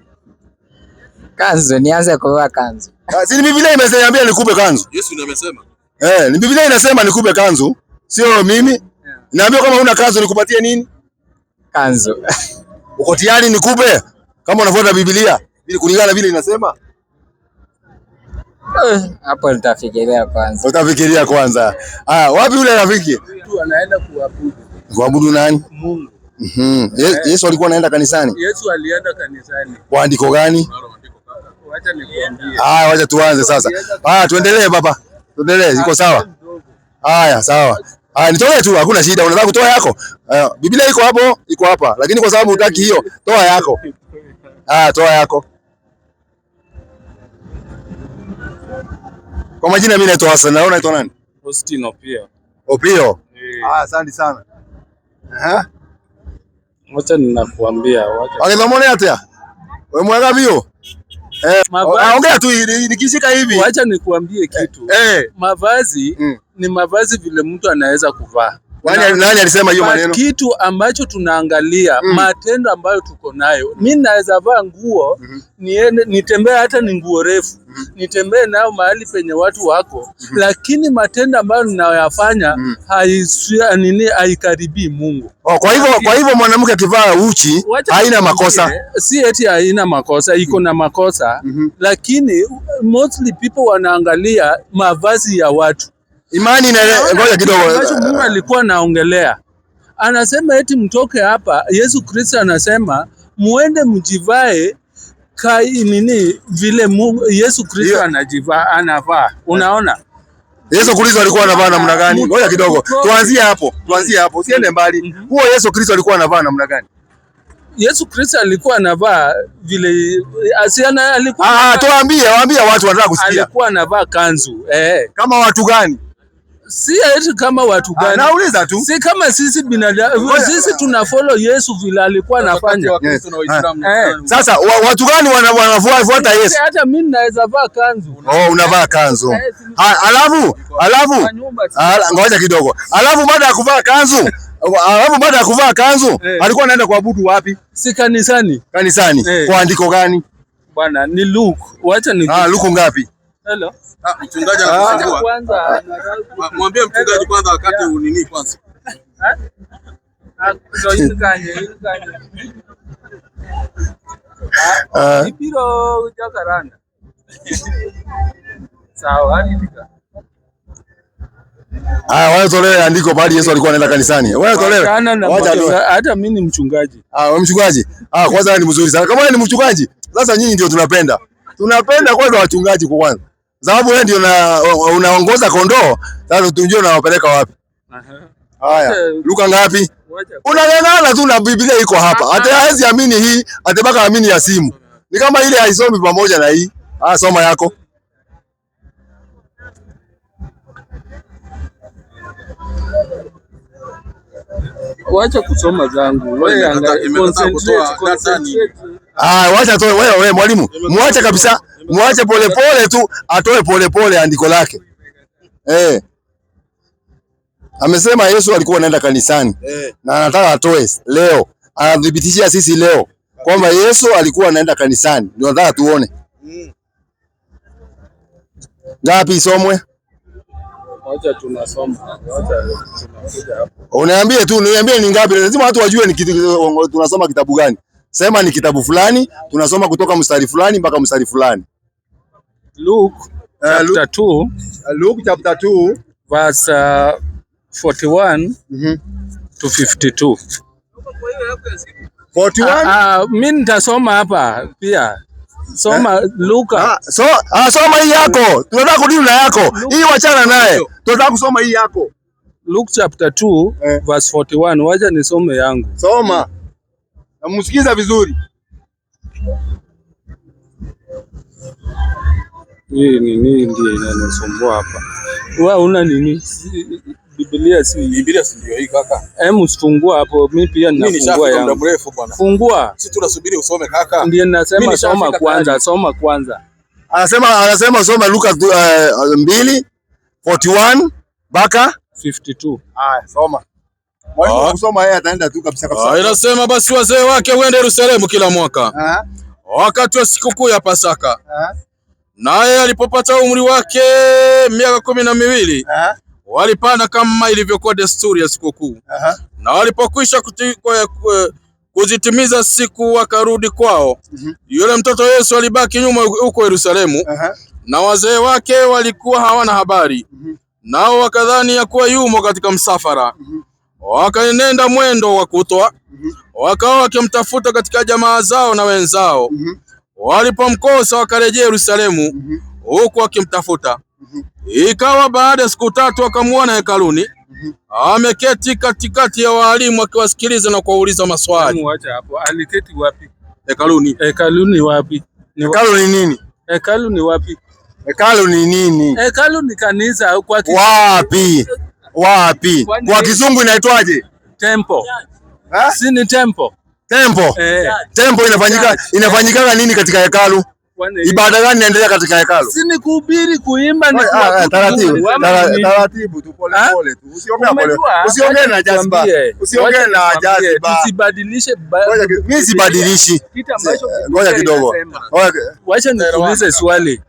Speaker 2: Kanzu, nianze kuvaa kanzu.
Speaker 1: Si Biblia imesema nikupe kanzu.
Speaker 3: Yesu ndiye amesema.
Speaker 1: Ni Biblia inasema nikupe kanzu, sio mimi. Naambia kama una kanzu nikupatie nini?
Speaker 2: Kanzu.
Speaker 1: Uko tayari nikupe kama unafuata Biblia ili kulingana vile inasema?
Speaker 2: Hapo nitafikiria kwanza.
Speaker 1: Utafikiria kwanza. Wapi yule rafiki?
Speaker 4: Tu anaenda kuabudu.
Speaker 1: Kuabudu nani?
Speaker 4: Mungu.
Speaker 1: Yesu alikuwa anaenda kanisani?
Speaker 4: Yesu alienda kanisani.
Speaker 1: Kwa andiko gani?
Speaker 4: Wacha nikwambie.
Speaker 1: Wacha tuanze sasa. Tuendelee baba. Tuendelee, iko sawa? Haya, sawa. Nitoe tu, hakuna shida. Unataka kutoa yako? Biblia iko hapo, iko hapa. Lakini kwa sababu hutaki hiyo, toa yako. Toa yako. Kwa majina mimi naitwa Hassan. Na unaitwa nani?
Speaker 4: Austin Opio.
Speaker 1: Opio. Asante sana.
Speaker 4: Wacha ninakuambia, wacha.
Speaker 1: Akidhamone hata. Wewe mwaga bio. Ongea tu nikishika hivi.
Speaker 4: Wacha nikuambie kitu. Mavazi ni mavazi vile mtu anaweza kuvaa.
Speaker 1: Nani alisema hiyo maneno?
Speaker 4: Kitu ambacho tunaangalia matendo ambayo tuko nayo. Mimi naweza vaa nguo nitembee hata ni nguo refu. Nitembee nayo mahali penye watu wako, lakini matendo ambayo ninayoyafanya haikaribii Mungu.
Speaker 1: Kwa hivyo mwanamke akivaa uchi haina makosa.
Speaker 4: Si eti haina makosa, iko na makosa, lakini mostly people wanaangalia mavazi ya watu.
Speaker 1: Imani na ngoja kidogo.
Speaker 4: Mungu alikuwa anaongelea. Anasema eti mtoke hapa. Yesu Kristo anasema muende mjivae vile Yesu Kristo anavaa. Unaona?
Speaker 1: Yesu Kristo alikuwa anavaa namna gani? Ngoja kidogo. Tuanzie hapo. Usiende mbali. Huo Yesu Kristo alikuwa anavaa namna gani?
Speaker 4: Yesu Kristo alikuwa anavaa vile alikuwa
Speaker 1: waambie watu wanataka kusikia.
Speaker 4: Alikuwa anavaa kanzu.
Speaker 1: Kama watu gani?
Speaker 4: Si eti kama watu gani?
Speaker 1: Nauliza tu.
Speaker 4: Si kama sisi binadamu. Sisi tuna follow Yesu vile alikuwa anafanya.
Speaker 1: Sasa watu gani wanafuata Yesu?
Speaker 4: Hata mimi naweza vaa kanzu.
Speaker 1: Unavaa kanzu. Alafu ngoja kidogo. Alafu baada ya kuvaa kanzu, alikuwa anaenda kuabudu wapi?
Speaker 4: Si kanisani.
Speaker 1: Kanisani. Kwa andiko gani?
Speaker 4: Bwana ni Luke. Wacha ni
Speaker 1: Luke ngapi?
Speaker 4: Hello.
Speaker 3: Mchungaji anakusumbua. Kwanza mwambie mchungaji kwanza wakati unini kwanza.
Speaker 4: Ipiro ujakaranda. Sawa, andika.
Speaker 1: Wewe tolee andiko bali Yesu alikuwa anaenda kanisani. Wewe tolee.
Speaker 4: Hata mimi ni mchungaji.
Speaker 1: Wewe mchungaji. Kwanza ni mzuri sana. Kama wewe ni mchungaji, sasa nyinyi ndio tunapenda. Tunapenda kwanza wachungaji kwa kwanza. Sababu wewe ndio unaongoza kondoo, sasa tunjue unawapeleka wapi. Haya, Luka ngapi? Unang'ang'ana tu na Biblia iko hapa. Hata hawezi amini hii, atabaka amini ya simu. Ni kama ile haisomi pamoja na hii. Soma yako.
Speaker 4: Wacha kusoma zangu.
Speaker 1: Wacha toe wewe mwalimu. Muache kabisa. Muache polepole tu atoe polepole andiko lake. Amesema Yesu alikuwa anaenda kanisani. Na anataka atoe leo. Anadhibitishia sisi leo kwamba Yesu alikuwa anaenda kanisani. Ndio nataka tuone. Ngapi isomwe?
Speaker 4: Wacha tunasoma. Tunakuja hapo.
Speaker 1: Niambie ni ngapi? Lazima watu wajue ni tunasoma kitabu gani. Sema ni kitabu fulani, tunasoma kutoka mstari fulani mpaka mstari fulani.
Speaker 4: Luke
Speaker 1: chapter 2
Speaker 4: verse 41 to 52.
Speaker 1: 41?
Speaker 4: Mimi nitasoma hapa pia. Soma Luka.
Speaker 1: Soma hii yako. Tunataka kudili na yako. Hii wachana naye. Tunataka kusoma hii yako.
Speaker 4: Luke chapter 2 verse 41. Wacha nisome yangu.
Speaker 1: Soma. Na msikiza vizuri.
Speaker 4: Hii nini ndiye inanisumbua hapa? Wewe una nini? Biblia ndio hii kaka. Hebu fungua hapo, mimi pia ninafungua yangu. Muda mrefu bwana. Fungua. Sisi tunasubiri usome kaka. Ndiye ninasema soma kwanza.
Speaker 1: Anasema soma Luka 2:41 mpaka
Speaker 4: 52.
Speaker 1: Haya, soma. Mwalimu kusoma yeye ataenda tu kabisa.
Speaker 3: Inasema basi wazee wake huenda Yerusalemu kila mwaka. Wakati wa sikukuu ya Pasaka. Naye alipopata umri wake miaka 12, walipanda kama ilivyokuwa desturi ya sikukuu. Na walipokwisha kuzitimiza siku wakarudi kwao. Yule mtoto Yesu alibaki nyuma huko Yerusalemu. Na wazee wake walikuwa hawana habari. Nao wakadhani ya kuwa yumo katika msafara. Wakaenenda mwendo wa kutwa. Wakawa wakimtafuta katika jamaa zao na wenzao. Walipomkosa wakarejea Yerusalemu huku wakimtafuta. Ikawa baada ya siku 3 wakamuona hekaluni ameketi katikati ya walimu akiwasikiliza na kuwauliza maswali.
Speaker 4: Muacha hapo. Aliketi wapi?
Speaker 3: Hekaluni.
Speaker 4: Hekaluni wapi?
Speaker 1: Hekalu ni nini?
Speaker 4: Hekalu ni wapi?
Speaker 1: Hekalu ni nini?
Speaker 4: Hekalu ni kanisa kwa
Speaker 1: wapi? Kwa Kizungu inaitwaje?
Speaker 4: Temple. Si ni temple?
Speaker 1: Temple. Temple inafanyika nini katika hekalu? Ibada gani inaendelea katika hekalu?
Speaker 4: Si ni kuhubiri, kuimba ni
Speaker 1: taratibu tu, pole tu. Usiongee na jazba.
Speaker 4: Usibadilishe.
Speaker 1: Mimi sibadilishi. Ngoja kidogo.
Speaker 4: Wacha nikuulize swali.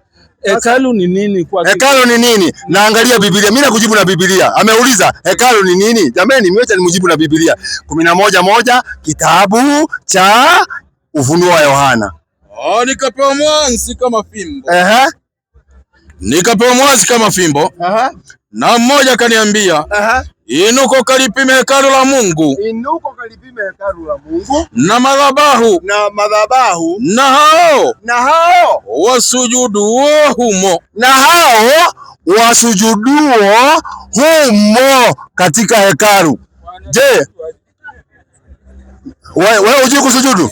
Speaker 4: Hekalu ni nini kwa
Speaker 1: hekalu ni nini? Naangalia Biblia. Mimi nakujibu na Biblia. Ameuliza hekalu ni nini? Jamani, mimi acha nimjibu na Biblia. 11:1 kitabu cha Ufunuo wa Yohana.
Speaker 3: Nikapewa mwanzi kama fimbo. Nikapewa mwanzi kama fimbo. Na mmoja akaniambia, inuka ukalipime hekalu la Mungu.
Speaker 1: Inuka ukalipime hekalu la Mungu.
Speaker 3: Na madhabahu. Na hao wasujuduo humo.
Speaker 1: Katika hekalu. Je, wewe unajua kusujudu?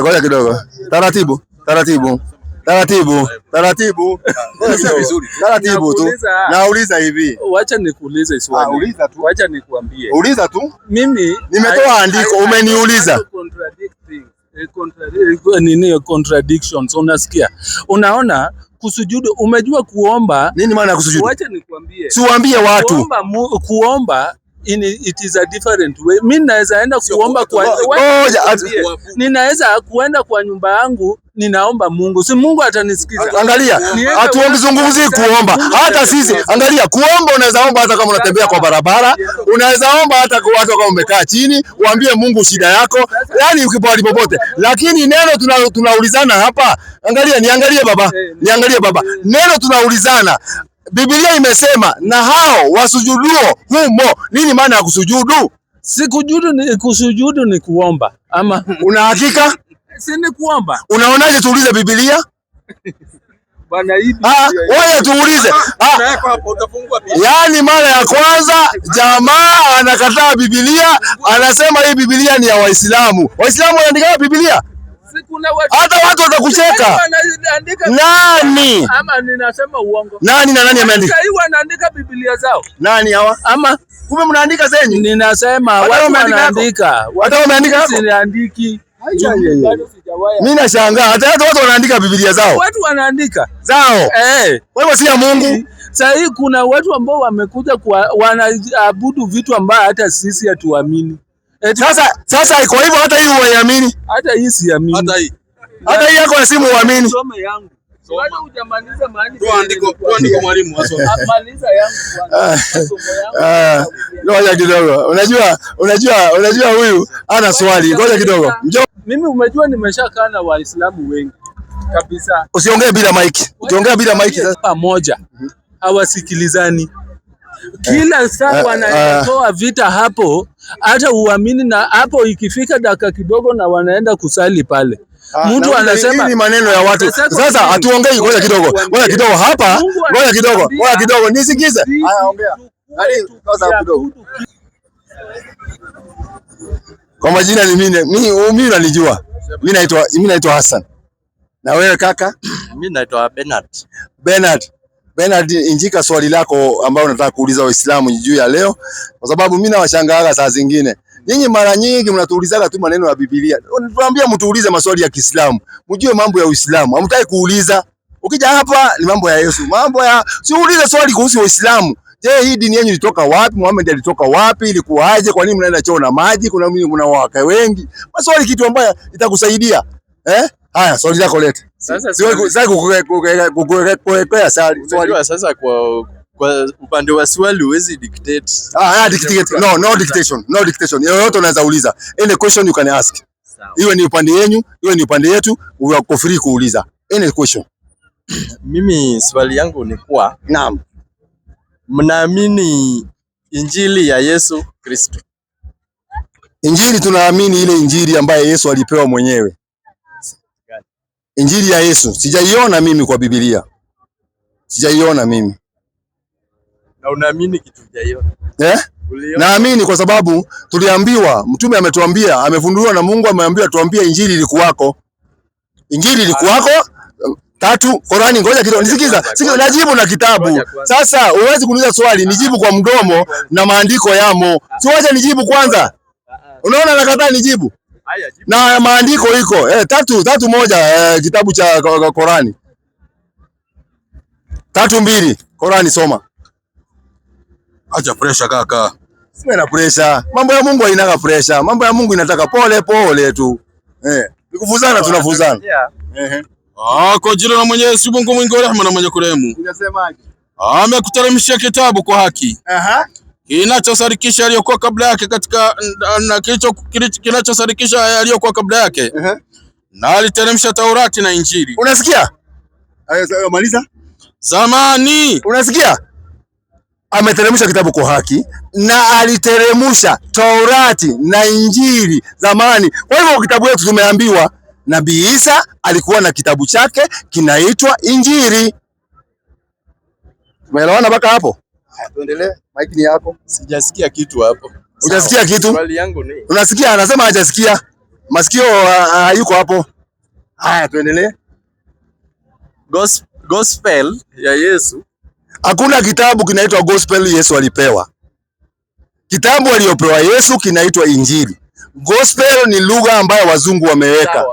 Speaker 1: Ngoja kidogo. Taratibu. Taratibu tu. Nauliza hivi.
Speaker 4: Wacha nikuulize swali.
Speaker 1: Uliza tu.
Speaker 4: Wacha nikuambie.
Speaker 1: Uliza tu.
Speaker 4: Mimi
Speaker 1: nimetoa andiko, umeniuliza.
Speaker 4: Contradictions, unasikia? Unaona kusujudu, umejua kuomba.
Speaker 1: Nini maana ya kusujudu?
Speaker 4: Wacha nikwambie.
Speaker 1: Siwaambie watu.
Speaker 4: Kuomba it is a different way. Mimi naweza enda kuomba ninaweza kuenda kwa nyumba yangu ninaomba Mungu. Si Mungu atanisikiza.
Speaker 1: Angalia, hatuongezungumzi kuomba. Hata sisi, angalia, kuomba unaweza omba hata kama unatembea kwa barabara, unaweza omba hata kama umekaa chini, uambie Mungu shida yako, yani ukipali popote. Lakini neno tunaulizana hapa. Angalia, niangalie baba. Neno tunaulizana. Biblia imesema na hao wasujuduo humo. Nini maana ya kusujudu?
Speaker 4: Kusujudu ni kuomba. Ama
Speaker 1: una hakika?
Speaker 4: Si ni kuomba.
Speaker 1: Unaonaje tuulize Biblia?
Speaker 4: Bwana hivi.
Speaker 1: Wewe tuulize. Yaani mara ya kwanza jamaa anakataa Biblia, anasema hii Biblia ni ya Waislamu. Waislamu wanaandika Biblia? Hata watu watakucheka. Nani?
Speaker 4: Ama ninasema uongo.
Speaker 1: Nani na nani ameandika?
Speaker 4: Sasa hivi wanaandika Biblia zao.
Speaker 1: Nani hawa?
Speaker 4: Ama
Speaker 1: kumbe mnaandika zenyu?
Speaker 4: Ninasema watu wanaandika.
Speaker 1: Hata wameandika hapo?
Speaker 4: Siandiki.
Speaker 1: Mimi nashangaa hata watu wanaandika Biblia zao.
Speaker 4: Watu wanaandika
Speaker 1: zao. Wewe si ya Mungu.
Speaker 4: Sasa hii kuna watu ambao wamekuja wanaabudu vitu ambavyo hata sisi hatuamini.
Speaker 1: Sasa kwa hivyo hata hii huamini?
Speaker 4: Hata hii siamini.
Speaker 1: Hata hii yako ya simu huamini?
Speaker 4: Soma yangu. Bado hujamaliza mahali.
Speaker 3: Tuandiko mwalimu asome.
Speaker 4: Maliza yangu.
Speaker 1: Ngoja kidogo. Unajua huyu ana swali. Ngoja kidogo.
Speaker 4: Mimi umejua nimeshakaa na Waislamu wengi kabisa.
Speaker 1: Usiongee bila mic. Ukiongea bila mic sasa
Speaker 4: pamoja. Hawasikilizani. Kila saa wanatoa vita hapo, hata uamini, na hapo ikifika dakika kidogo na wanaenda kusali pale. Mtu anasema
Speaker 1: ni maneno ya watu. Sasa hatuongei, ngoja kidogo hapa. Ngoja kidogo nisikize. Haya, ongea. Sasa kidogo. Kwa majina ni mimi unanijua. Mimi naitwa Hassan. Na wewe kaka?
Speaker 5: Mimi naitwa Bernard.
Speaker 1: Bernard, injika swali lako ambao nataka kuuliza Waislamu juu ya leo, kwa sababu mimi nawashangaa saa zingine. Nyinyi mara nyingi mnatuulizaga tu maneno ya Biblia. Tunaambia mtuulize maswali ya Kiislamu. Mjue mambo ya Uislamu. Hamtaki kuuliza. Ukija hapa ni mambo ya Yesu. Si uulize swali kuhusu Uislamu. Je, hii dini yenu ilitoka wapi? Muhammad alitoka wapi? Ilikuwaje? Kwa nini mnaenda choo na maji? Kuna wake wengi. Maswali kitu ambayo itakusaidia. Haya, swali lako leta. Sasa kukuwekea swali.
Speaker 5: Sasa kwa upande wa swali huwezi dictate.
Speaker 1: Dictate. No dictation. Yoyote unaweza uliza. Any question you can ask. Iwe ni upande yenu, iwe ni upande yetu, uko free kuuliza. Any question.
Speaker 5: Mimi swali yangu ni kuwa,
Speaker 1: naam,
Speaker 5: mnaamini injili ya Yesu Kristo?
Speaker 1: Injili tunaamini ile injili ambaye Yesu alipewa mwenyewe. Injili ya Yesu sijaiona mimi kwa Biblia. Sijaiona mimi.
Speaker 5: Na unaamini kitu hujaiona?
Speaker 1: Naamini kwa sababu tuliambiwa, mtume ametuambia, amefunduliwa na Mungu, ameambiwa tuambie injili ilikuwako. Injili ilikuwako. 3 Korani. Ngoja kidogo nisikiza. Najibu na kitabu. Sasa huwezi kuniuliza swali nijibu kwa mdomo na maandiko yamo. Siwache nijibu kwanza. Unaona nakataa nijibu. Na maandiko iko 3:1 kitabu cha Korani. 3:2 Korani soma.
Speaker 3: Acha pressure kaka.
Speaker 1: Sina na pressure. Mambo ya Mungu haina pressure. Mambo ya Mungu inataka pole pole tu. Nikufuzana tunafuzana.
Speaker 3: Kwa jina la Mwenyezi Mungu mwingi wa rehema na mwenye kurehemu.
Speaker 1: Unasemaje?
Speaker 3: Amekuteremshia kitabu kwa haki. Kinachosadikisha yaliyokuwa kabla yake na kinachosadikisha yaliyokuwa kabla yake. Na aliteremsha Taurati na Injili.
Speaker 1: Unasikia? Hayo maliza.
Speaker 3: Zamani.
Speaker 1: Unasikia? Ameteremsha kitabu kwa haki na aliteremsha Taurati na Injili zamani. Kwa hivyo kitabu yetu tumeambiwa Nabii Isa alikuwa na kitabu chake kinaitwa Injili. Tumeelewana mpaka hapo? Tuendelee. Mike ni yako.
Speaker 5: Sijasikia kitu hapo.
Speaker 1: Hujasikia kitu?
Speaker 5: Swali yangu ni.
Speaker 1: Unasikia anasema hajasikia. Masikio yuko hapo. Haya tuendelee.
Speaker 5: Gospel ya Yesu.
Speaker 1: Hakuna kitabu kinaitwa gospel Yesu alipewa. Kitabu aliyopewa Yesu kinaitwa Injili. Gospel ni lugha ambayo wazungu wameweka.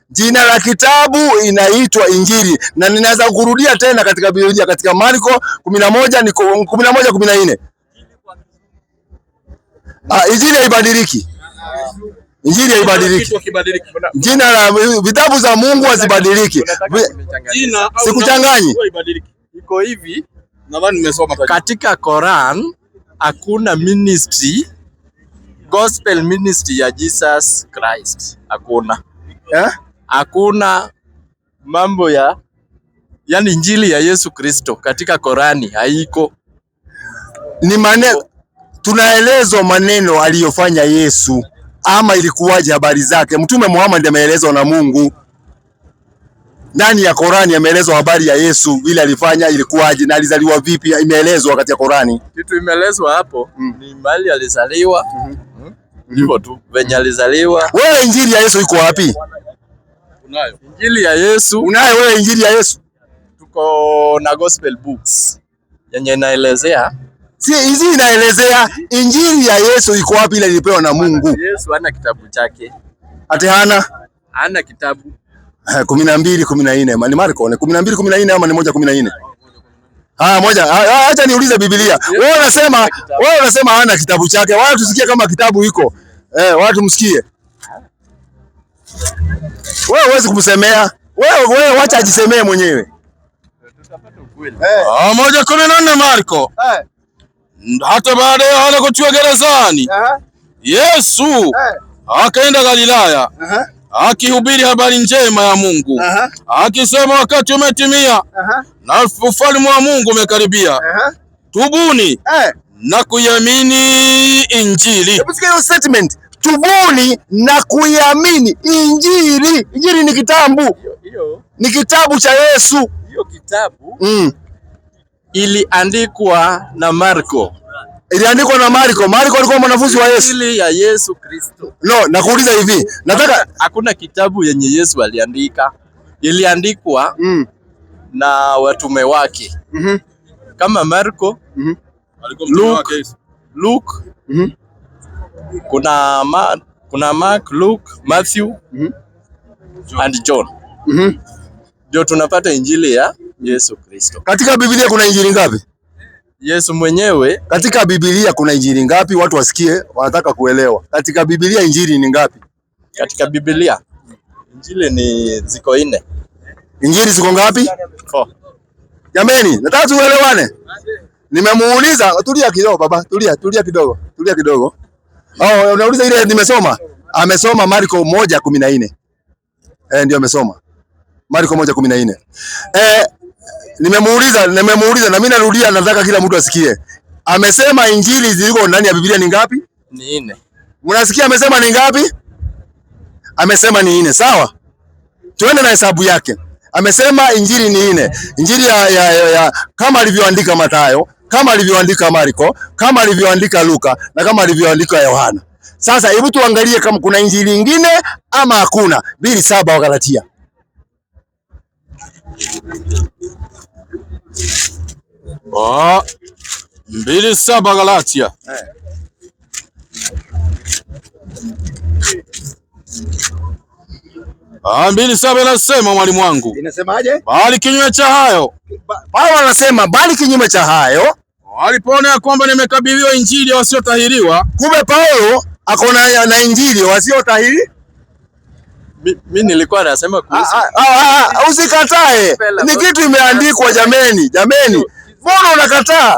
Speaker 1: Jina la kitabu inaitwa Injili na ninaweza kurudia tena katika Biblia katika Marko 11:14. Injili haibadiliki. Injili haibadiliki. Jina la vitabu za Mungu hazibadiliki. Sikuchanganyi.
Speaker 5: Iko hivi, nadhani nimesoma katika Quran hakuna ministry, gospel ministry ya Jesus Christ. Hakuna. Hakuna mambo yani injili ya Yesu Kristo katika Korani haiko.
Speaker 1: Ni maneno tunaelezwa maneno aliyofanya Yesu ama ilikuwaje habari zake. Mtume Muhammad ameelezwa na Mungu. Ndani ya Korani ameelezwa habari ya Yesu vile alifanya ilikuwaje na alizaliwa vipi, imeelezwa katika Korani.
Speaker 5: Kitu imeelezwa hapo ni mahali alizaliwa. Hivyo tu venye alizaliwa.
Speaker 1: Wewe injili ya Yesu iko wapi?
Speaker 5: Unayo. Injili ya Yesu.
Speaker 1: Unayo wewe injili ya Yesu?
Speaker 5: Tuko na gospel books yenye inaelezea.
Speaker 1: Si hizi inaelezea injili ya Yesu iko wapi ile ilipewa na Mungu.
Speaker 5: Yesu hana kitabu chake.
Speaker 1: Ati hana
Speaker 5: kitabu.
Speaker 1: 12:14 ni Marko 12:14 ama ni 1:14? Moja. Acha niulize Biblia. Wewe unasema hana kitabu chake. Watu tusikie kama kitabu iko. Watu msikie. Wewe huwezi kumsemea. Wewe wacha ajisemee mwenyewe.
Speaker 5: Tutapata ukweli.
Speaker 3: 1:14 Marko. Hata baada ya wale kutiwa gerezani, Yesu akaenda Galilaya, akihubiri habari njema ya Mungu, akisema wakati umetimia na ufalme wa Mungu umekaribia. Tubuni na kuiamini Injili.
Speaker 1: Hebu sikia hiyo statement. Tubuni na kuiamini Injili. Injili ni kitabu. Ni kitabu cha Yesu.
Speaker 5: Hiyo kitabu iliandikwa na Marko.
Speaker 1: Iliandikwa na Marko. Marko alikuwa mwanafunzi wa Yesu.
Speaker 5: Injili ya Yesu Kristo.
Speaker 1: No, nakuuliza hivi. Nataka
Speaker 5: hakuna kitabu yenye Yesu aliandika. iliandikwa na watume wake kama Marko, Luke, kuna Mark, Luke, Matthew and John. Ndio tunapata injili ya Yesu Kristo.
Speaker 1: Katika Biblia kuna injili ngapi?
Speaker 5: Yesu mwenyewe.
Speaker 1: Katika Biblia kuna injili ngapi? Watu wasikie, wanataka kuelewa. Katika Biblia injili ni ngapi?
Speaker 5: Katika Biblia injili ni ziko 4.
Speaker 1: Injili ziko ngapi?
Speaker 5: 4.
Speaker 1: Jameni, nataka tuelewane. Nimemuuliza, tulia kidogo baba, tulia kidogo. Oh, unauliza ile nimesoma? Amesoma Marko 1:14. Ndio amesoma. Marko 1:14. Nimemuuliza na mimi narudia, nataka kila mtu asikie. Amesema injili ziliko ndani ya Biblia ni ngapi?
Speaker 5: Ni 4.
Speaker 1: Mnasikia amesema ni ngapi? Amesema ni 4, sawa? Tuende na hesabu yake. Amesema injili ni 4. Injili ya kama alivyoandika Mathayo, kama alivyoandika Marko, kama alivyoandika Luka na kama alivyoandika Yohana. Sasa hebu tuangalie kama kuna injili nyingine ama hakuna. 2:7 wa Galatia.
Speaker 3: Oh, 2:7 Galatia. 2:7 inasema mwalimu wangu.
Speaker 1: Inasemaje?
Speaker 3: Bali kinyume cha hayo.
Speaker 1: Paulo anasema bali kinyume cha hayo,
Speaker 3: walipoona ya kwamba nimekabidhiwa injili ya wasiotahiriwa.
Speaker 1: Kumbe Paulo ako na injili wasiotahiri.
Speaker 5: Mimi nilikuwa nasema kuhusu.
Speaker 1: Usikatae. Ni kitu imeandikwa jameni. Mbona unakataa?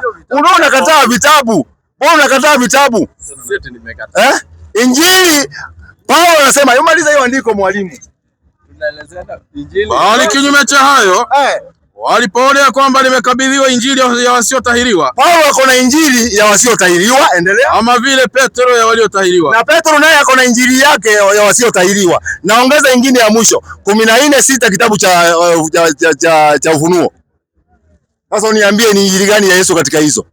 Speaker 1: Unakataa vitabu. Mbona unakataa vitabu?
Speaker 5: Sisi nimekataa.
Speaker 1: Injili Paulo anasema, yomaliza hiyo andiko mwalimu.
Speaker 5: Tunaelezea injili.
Speaker 3: Bali kinyume cha hayo, walipoona ya kwamba nimekabidhiwa injili ya wasiotahiriwa.
Speaker 1: Paulo ako na injili ya wasiotahiriwa, endelea.
Speaker 3: Ama vile Petro ya waliotahiriwa.
Speaker 1: Na Petro naye ako na injili yake ya wasiotahiriwa. Naongeza ingine ya mwisho, 14:6 kitabu cha Ufunuo. Sasa uniambie ni injili gani ya Yesu katika hizo?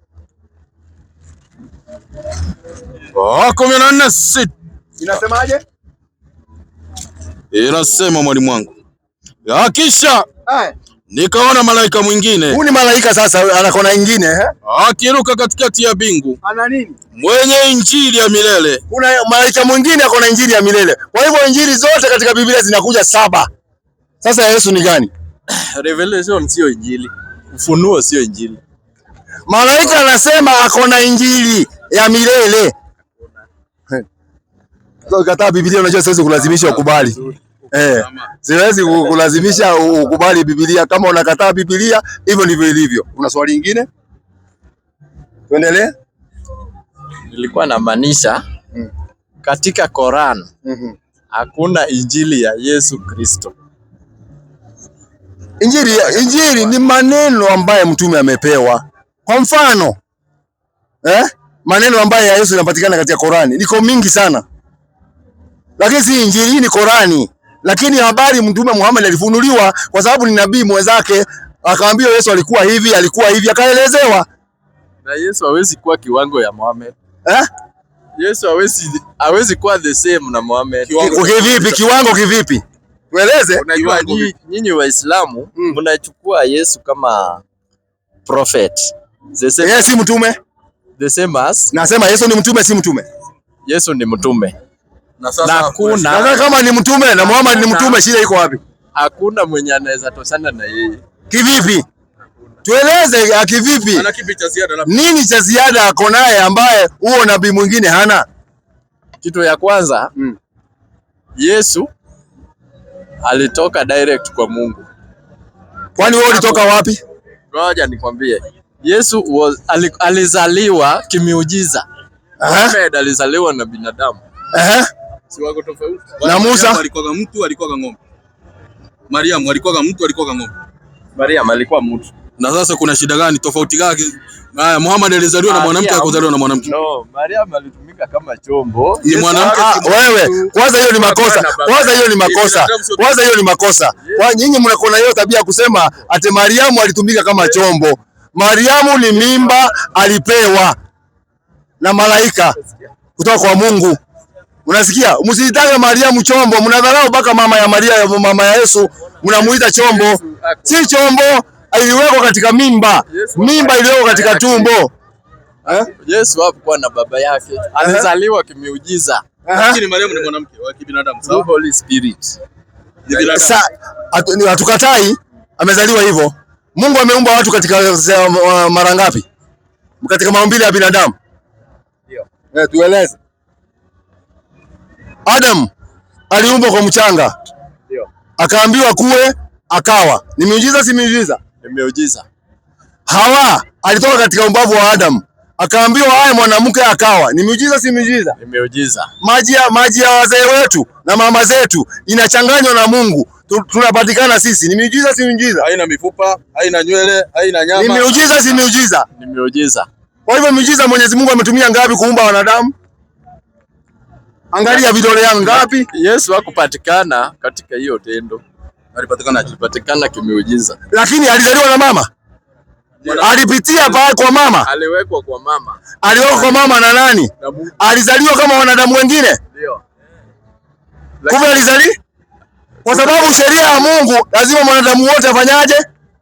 Speaker 3: 14:6.
Speaker 1: Inasemaje?
Speaker 3: Inasema mwalimu wangu. Kisha nikaona malaika mwingine.
Speaker 1: Huyu ni malaika sasa, anakona ingine
Speaker 3: akiruka katikati ya bingu.
Speaker 1: Ana nini?
Speaker 3: Mwenye injili ya milele.
Speaker 1: Kuna malaika mwingine akona injili ya milele. Kwa hivyo injili zote katika Biblia zinakuja 7. Sasa Yesu ni gani?
Speaker 5: Revelation sio injili. Ufunuo sio injili.
Speaker 1: Malaika anasema akona injili ya milele. Kataa Biblia, unajua siwezi kulazimisha ukubali. Siwezi kulazimisha ukubali Biblia. Kama unakataa Biblia, hivyo ndivyo ilivyo. Una swali lingine? Tuendelee.
Speaker 5: Nilikuwa namaanisha katika Quran hakuna injili ya Yesu Kristo.
Speaker 1: Injili ni maneno ambayo mtume amepewa. Kwa mfano, maneno ambayo ya Yesu yanapatikana katika Qurani niko mingi sana. Lakini si injili, ni Qurani. Lakini habari mtume Muhammad alifunuliwa kwa sababu ni nabii mwenzake, akaambia Yesu alikuwa hivi, akaelezewa.
Speaker 5: Na Yesu hawezi kuwa kiwango ya Muhammad. Yesu hawezi kuwa the same na Muhammad.
Speaker 1: Kiwango kivipi? Tueleze.
Speaker 5: Unajua nyinyi Waislamu mnachukua Yesu kama prophet.
Speaker 1: Yeye si mtume.
Speaker 5: The same as.
Speaker 1: Nasema Yesu ni mtume, si mtume.
Speaker 5: Yesu ni mtume.
Speaker 3: Na sasa
Speaker 1: kama ni mtume na Muhammad ni mtume, shida iko wapi?
Speaker 5: Hakuna mwenye anaweza tosana na yeye.
Speaker 1: Kivipi? Tueleze kivipi?
Speaker 3: Ana kipi cha ziada labda?
Speaker 1: Nini cha ziada ako naye ambaye huo nabii mwingine hana?
Speaker 5: Kitu ya kwanza, Yesu alitoka direct kwa Mungu.
Speaker 1: Kwani wewe ulitoka wapi?
Speaker 5: Ngoja nikwambie. Yesu alizaliwa kimiujiza. Muhammad alizaliwa na binadamu. Si wako tofauti.
Speaker 1: Na Musa
Speaker 3: alikuwa mtu, alikuwa ng'ombe. Mariam alikuwa mtu, alikuwa ng'ombe.
Speaker 5: Mariam alikuwa mtu.
Speaker 3: Na sasa kuna shida gani? Tofauti gani? Muhammad alizaliwa na mwanamke, akuzaliwa na mwanamke.
Speaker 5: No, Mariam alitumika kama chombo.
Speaker 3: Ni mwanamke.
Speaker 1: Wewe, kwanza hiyo ni makosa. Kwanza hiyo ni makosa. Kwa nyinyi mnakona hiyo tabia ya kusema ate Mariamu alitumika kama chombo. Mariamu ni mimba alipewa na malaika kutoka kwa Mungu. Unasikia? Msitake Mariamu chombo, mnadharau mpaka mama ya Maria, mama ya Yesu, mnamuita chombo. Si chombo, iliwekwa katika mimba. Mimba iliwekwa katika tumbo.
Speaker 5: Yesu hakuwa na baba yake. Alizaliwa kimiujiza.
Speaker 3: Lakini Mariamu ni mwanamke wa kibinadamu.
Speaker 5: Sawa? Holy Spirit.
Speaker 1: Hatukatai amezaliwa hivyo. Mungu ameumba watu katika mara ngapi? Katika maumbile ya binadamu. Ndio. Tueleze. Adam aliumbwa kwa mchanga.
Speaker 5: Ndio.
Speaker 1: Akaambiwa kuwe, akawa. Ni miujiza si miujiza?
Speaker 5: Ni miujiza.
Speaker 1: Hawa alitoka katika umbavu wa Adam. Akaambiwa haya mwanamke, akawa. Ni miujiza si miujiza?
Speaker 5: Ni miujiza.
Speaker 1: Maji ya wazee wetu na mama zetu inachanganywa na Mungu. Tunapatikana sisi. Ni miujiza si miujiza?
Speaker 3: Haina mifupa, haina nywele, haina nyama.
Speaker 1: Ni miujiza si miujiza?
Speaker 5: Ni miujiza.
Speaker 1: Kwa hivyo miujiza Mwenyezi Mungu ametumia ngapi kuumba wanadamu? Angalia vidole yangu ngapi?
Speaker 5: Yesu hakupatikana katika hiyo tendo. Alipatikana kimiujiza.
Speaker 1: Lakini alizaliwa na mama. Alipitia kwa mama.
Speaker 5: Aliwekwa kwa mama.
Speaker 1: Aliwekwa kwa mama na nani? Alizaliwa kama wanadamu wengine?
Speaker 5: Ndio.
Speaker 1: Kumbe alizaliwa kwa sababu sheria ya Mungu lazima mwanadamu wote afanyaje?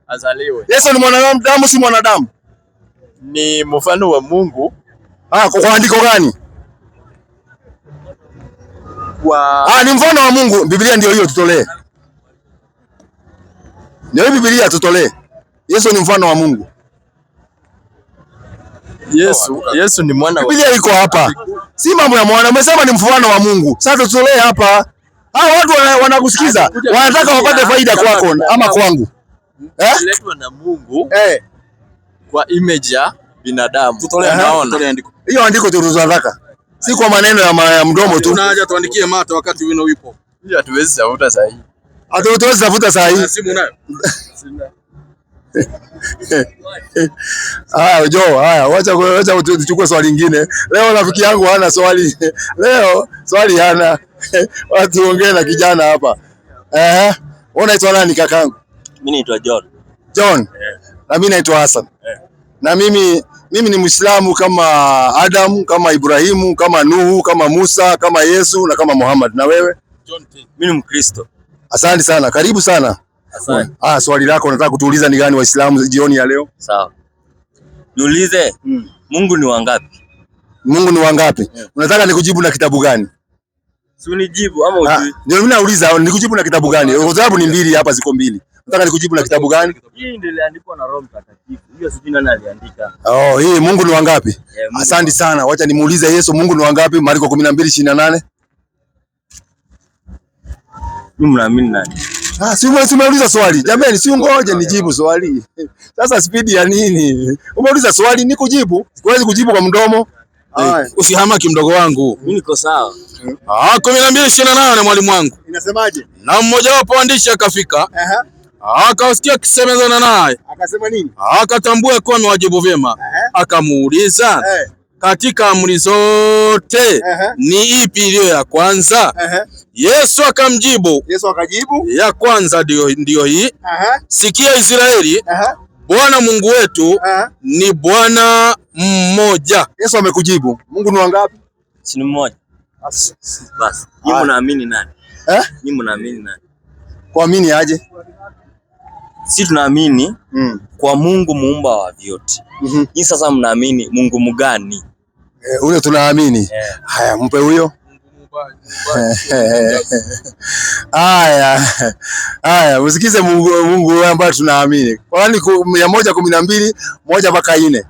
Speaker 5: Azaliwe.
Speaker 1: Yesu ni mwanadamu si mwanadamu?
Speaker 5: Ni mfano wa Mungu.
Speaker 1: Kwa andiko gani? Ni mfano wa Mungu. Biblia ndio hiyo tutolee. Ndio Biblia tutolee. Yesu ni mfano wa Mungu.
Speaker 5: Yesu ni mwana wa
Speaker 1: Biblia iko hapa. Si mambo ya mwana, umesema ni mfano wa Mungu. Sasa tutolee hapa. Hao watu wanakusikiza, wanataka wapate faida kwako ama kwangu.
Speaker 5: Aliletwa na Mungu kwa image ya binadamu.
Speaker 3: Tutolee andiko.
Speaker 1: Hiyo andiko tunataka. Si kwa maneno ya mdomo tu.
Speaker 3: Unaja tuandikie mata wakati wino wipo.
Speaker 5: Hiyo hatuwezi tafuta saa hii.
Speaker 1: Hatuwezi tafuta saa hii.
Speaker 3: Simu nayo.
Speaker 5: Sina.
Speaker 1: Wacha tuchukue swali lingine. Leo rafiki yangu hana swali. Leo swali hana. Watu ongea na kijana hapa. Unaitwa nani kakangu?
Speaker 6: Mimi naitwa John.
Speaker 1: John. Na mimi naitwa Hassan. Na mimi ni Muislamu kama Adam, kama Ibrahimu, kama Nuhu, kama Musa, kama Yesu na kama Muhammad. Na wewe?
Speaker 6: John T. Mimi ni Mkristo.
Speaker 1: Asante sana. Karibu sana.
Speaker 6: Asante.
Speaker 1: Swali lako nataka kutuuliza ni gani Waislamu jioni ya leo?
Speaker 6: Sawa. Niulize, Mungu ni wangapi?
Speaker 1: Mungu ni wangapi? Unataka nikujibu na kitabu gani?
Speaker 6: Si unijibu ama ujui?
Speaker 1: Ndio mimi nauliza nikujibu na kitabu gani? Kwa sababu ni mbili hapa, ziko mbili. Unataka nikujibu na kitabu gani?
Speaker 6: Hii ndio iliandikwa na Roho Mtakatifu. Hiyo sijui nani aliandika.
Speaker 1: Hii Mungu ni wangapi? Asante sana. Wacha nimuulize Yesu, Mungu ni wangapi? Marko 12:28.
Speaker 6: Mimi mnaamini nani?
Speaker 1: Si umeuliza swali. Jamani, si ngoje nijibu swali. Sasa spidi ya nini? Umeuliza swali nikujibu. Siwezi kujibu kwa mdomo.
Speaker 3: Usihamaki mdogo wangu.
Speaker 6: Mimi niko sawa.
Speaker 3: 12:28 mwalimu wangu.
Speaker 1: Inasemaje?
Speaker 3: Na mmoja wapo waandishi akafika. Akasikia akisemezana naye.
Speaker 1: Akasema nini?
Speaker 3: Akatambua kuwa amewajibu vyema. Akamuuliza, katika amri zote ni ipi iliyo ya kwanza? Yesu akamjibu, ya kwanza ndio hii. Sikia Israeli, Bwana Mungu wetu ni Bwana mmoja.
Speaker 1: Yesu amekujibu. Mungu ni wangapi?
Speaker 6: Si ni mmoja. Basi. Nyinyi mnaamini nani? Nyinyi mnaamini nani?
Speaker 1: Kuamini aje?
Speaker 6: Si tunaamini kwa Mungu muumba wa vyote. Nyinyi sasa mnaamini Mungu mgani?
Speaker 1: Ule tunaamini. Haya, mpe huyo. Haya, usikize Mungu ambaye tunaamini. Kwani 112 1 mpaka 4.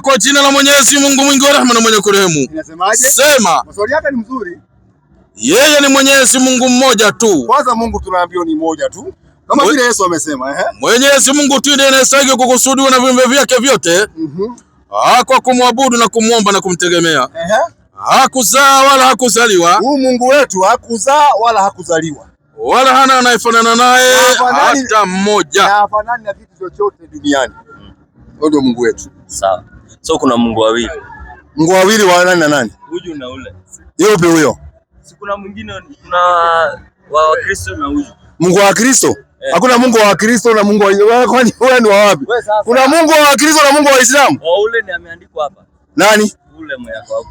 Speaker 3: Kwa jina la Mwenyezi Mungu mwingi wa rehema na mwenye kurehemu.
Speaker 1: Inasemaje?
Speaker 3: Sema.
Speaker 1: Maswali yake ni mzuri.
Speaker 3: Yeye ni Mwenyezi Mungu mmoja tu.
Speaker 1: Kwanza Mungu tunaambiwa ni mmoja tu. Kama vile Yesu amesema,
Speaker 3: Mwenyezi Mungu tu ndiye anastahili kukusudiwa na viumbe vyake vyote. Kwa kumwabudu na kumwomba na kumtegemea. Hakuzaa wala hakuzaliwa.
Speaker 1: Huyu Mungu wetu hakuzaa wala hakuzaliwa.
Speaker 3: Wala hana anayefanana naye hata mmoja.
Speaker 1: Na hafanani na vitu vyote duniani. Ndio Mungu wetu.
Speaker 6: Sawa. So kuna Mungu wawili.
Speaker 1: Mungu wawili wa nani na nani?
Speaker 6: Huyu na ule.
Speaker 1: Yupi huyo?
Speaker 6: Si kuna mwingine, kuna wa Kristo na huyu.
Speaker 1: Mungu wa Kristo? Hakuna Mungu wa Kristo na Mungu wa kwani wewe ni wa wapi? Kuna Mungu wa Kristo na Mungu wa Uislamu?
Speaker 6: Ule ni ameandikwa hapa.
Speaker 1: Nani?
Speaker 6: Ule mwako hapo.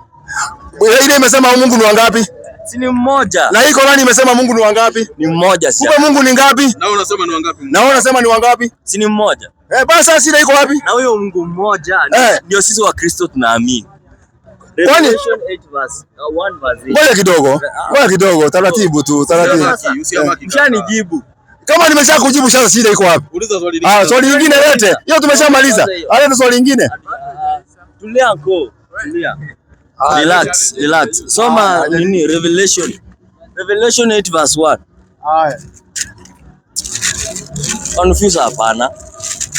Speaker 1: Ile imesema Mungu ni wangapi?
Speaker 6: Si ni mmoja.
Speaker 1: Na hii Qur'ani imesema Mungu ni wangapi?
Speaker 6: Ni mmoja si.
Speaker 1: Kumbe Mungu ni ngapi?
Speaker 3: Na wewe unasema ni wangapi?
Speaker 1: Na wewe unasema ni wangapi?
Speaker 6: Si ni mmoja.
Speaker 1: Basi shida iko wapi?
Speaker 6: Na huyo Mungu mmoja ndio sisi wa Kristo tunaamini.
Speaker 1: Kwani
Speaker 6: Revelation 8 verse 1 verse
Speaker 1: 8. Ngoja kidogo, taratibu tu, taratibu.
Speaker 6: Mshanijibu.
Speaker 1: Kama nimeshakujibu sasa shida iko wapi?
Speaker 3: Uliza swali lingine.
Speaker 1: Swali lingine lete. Hiyo tumeshamaliza. Aleta swali lingine.
Speaker 6: Tulia anko. Tulia. Relax. Soma nini Revelation 8 verse 1.
Speaker 1: Haya.
Speaker 6: Confuse hapana.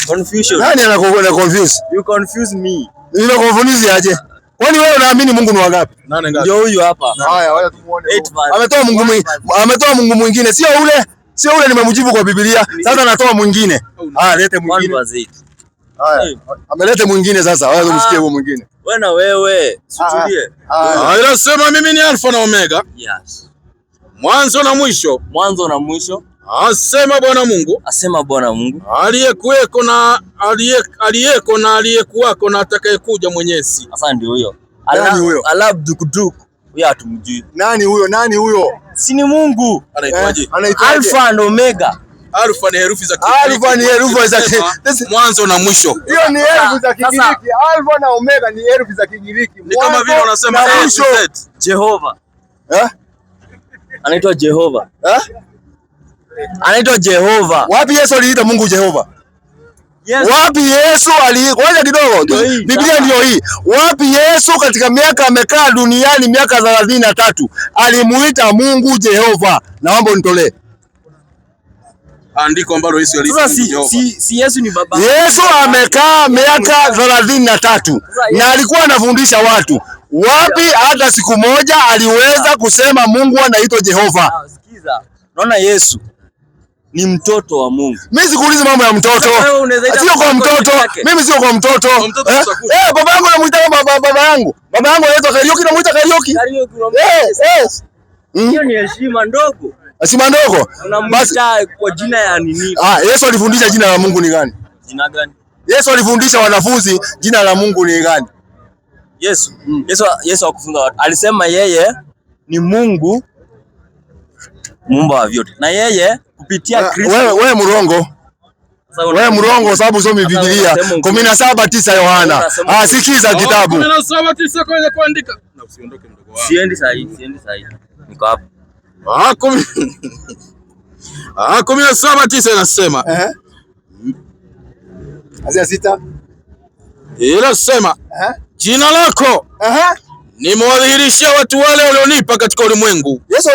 Speaker 6: Confusion.
Speaker 1: Nani anakuona confuse?
Speaker 6: You confuse me.
Speaker 1: Nina confuse aje? Kwani wewe unaamini Mungu ni wangapi?
Speaker 3: Nani ngapi?
Speaker 6: Ndio huyu hapa.
Speaker 1: Haya, wacha tumuone.
Speaker 6: Ametoa
Speaker 1: Mungu mwingine. Sio ule nimemjibu kwa Biblia. Sasa anatoa mwingine. Lete mwingine. Haya. Amelete mwingine sasa. Wacha tumsikie huo mwingine.
Speaker 6: Wewe na wewe, situlie.
Speaker 3: Anasema mimi ni Alfa na Omega.
Speaker 6: Yes.
Speaker 3: Mwanzo na mwisho. Asema Bwana Mungu. Aliyekuweko na aliyekuwako na atakayekuja Mwenyezi.
Speaker 6: Sasa ndio huyo.
Speaker 1: Allah
Speaker 6: dukuduku. Huyo hatumjui.
Speaker 1: Nani huyo?
Speaker 6: Si ni Mungu.
Speaker 3: Anaitwaje?
Speaker 6: Alfa na Omega.
Speaker 3: Alfa ni herufi za
Speaker 1: Kigiriki.
Speaker 3: Mwanzo na mwisho.
Speaker 1: Hiyo ni herufi za Kigiriki. Alfa na Omega ni herufi za Kigiriki.
Speaker 3: Ni kama vile wanasema
Speaker 6: Jehova. Anaitwa Jehova. Anaitwa Jehova.
Speaker 1: Wapi Yesu aliita Mungu Jehova? Yes. Wapi Yesu ngoja kidogo. Biblia ndio hii. Wapi Yesu katika miaka amekaa duniani miaka 33 alimuita Mungu Jehova? Naomba unitolee.
Speaker 3: Andiko ambalo Yesu aliita Jehova.
Speaker 6: Si Yesu ni baba.
Speaker 1: Yesu amekaa miaka 33 na alikuwa anafundisha watu. Wapi hata siku moja aliweza kusema Mungu anaitwa Jehova?
Speaker 6: Sikiza. Naona Yesu ni mtoto wa Mungu.
Speaker 1: Mimi sikuuliza mambo ya mtoto. Sio kwa mtoto. Mimi sio kwa mtoto. Baba yangu anamuita baba yangu. Baba yangu anaitwa Karioki, namuita Karioki. Yes.
Speaker 6: Hiyo ni heshima ndogo.
Speaker 1: Heshima ndogo.
Speaker 6: Unamuita kwa jina ya nini?
Speaker 1: Yesu alifundisha jina la Mungu ni gani?
Speaker 6: Jina gani?
Speaker 1: Yesu alifundisha wanafunzi jina la Mungu ni gani?
Speaker 6: Yesu hakufunza watu. Alisema yeye ni Mungu muumba wa vyote. Na yeye kupitia Kristo.
Speaker 1: Wewe mrongo. Wewe mrongo sababu somi Biblia 17:9 Yohana. Sikiza kitabu.
Speaker 3: 17:9 kwenye kuandika. Na usiondoke mdogo wangu.
Speaker 6: Siendi sahihi. Niko hapa.
Speaker 3: 17:9 inasema.
Speaker 1: Azia 6.
Speaker 3: Inasema. Jina lako. Nimewadhihirishia watu wale walionipa katika ulimwengu.
Speaker 1: Yesu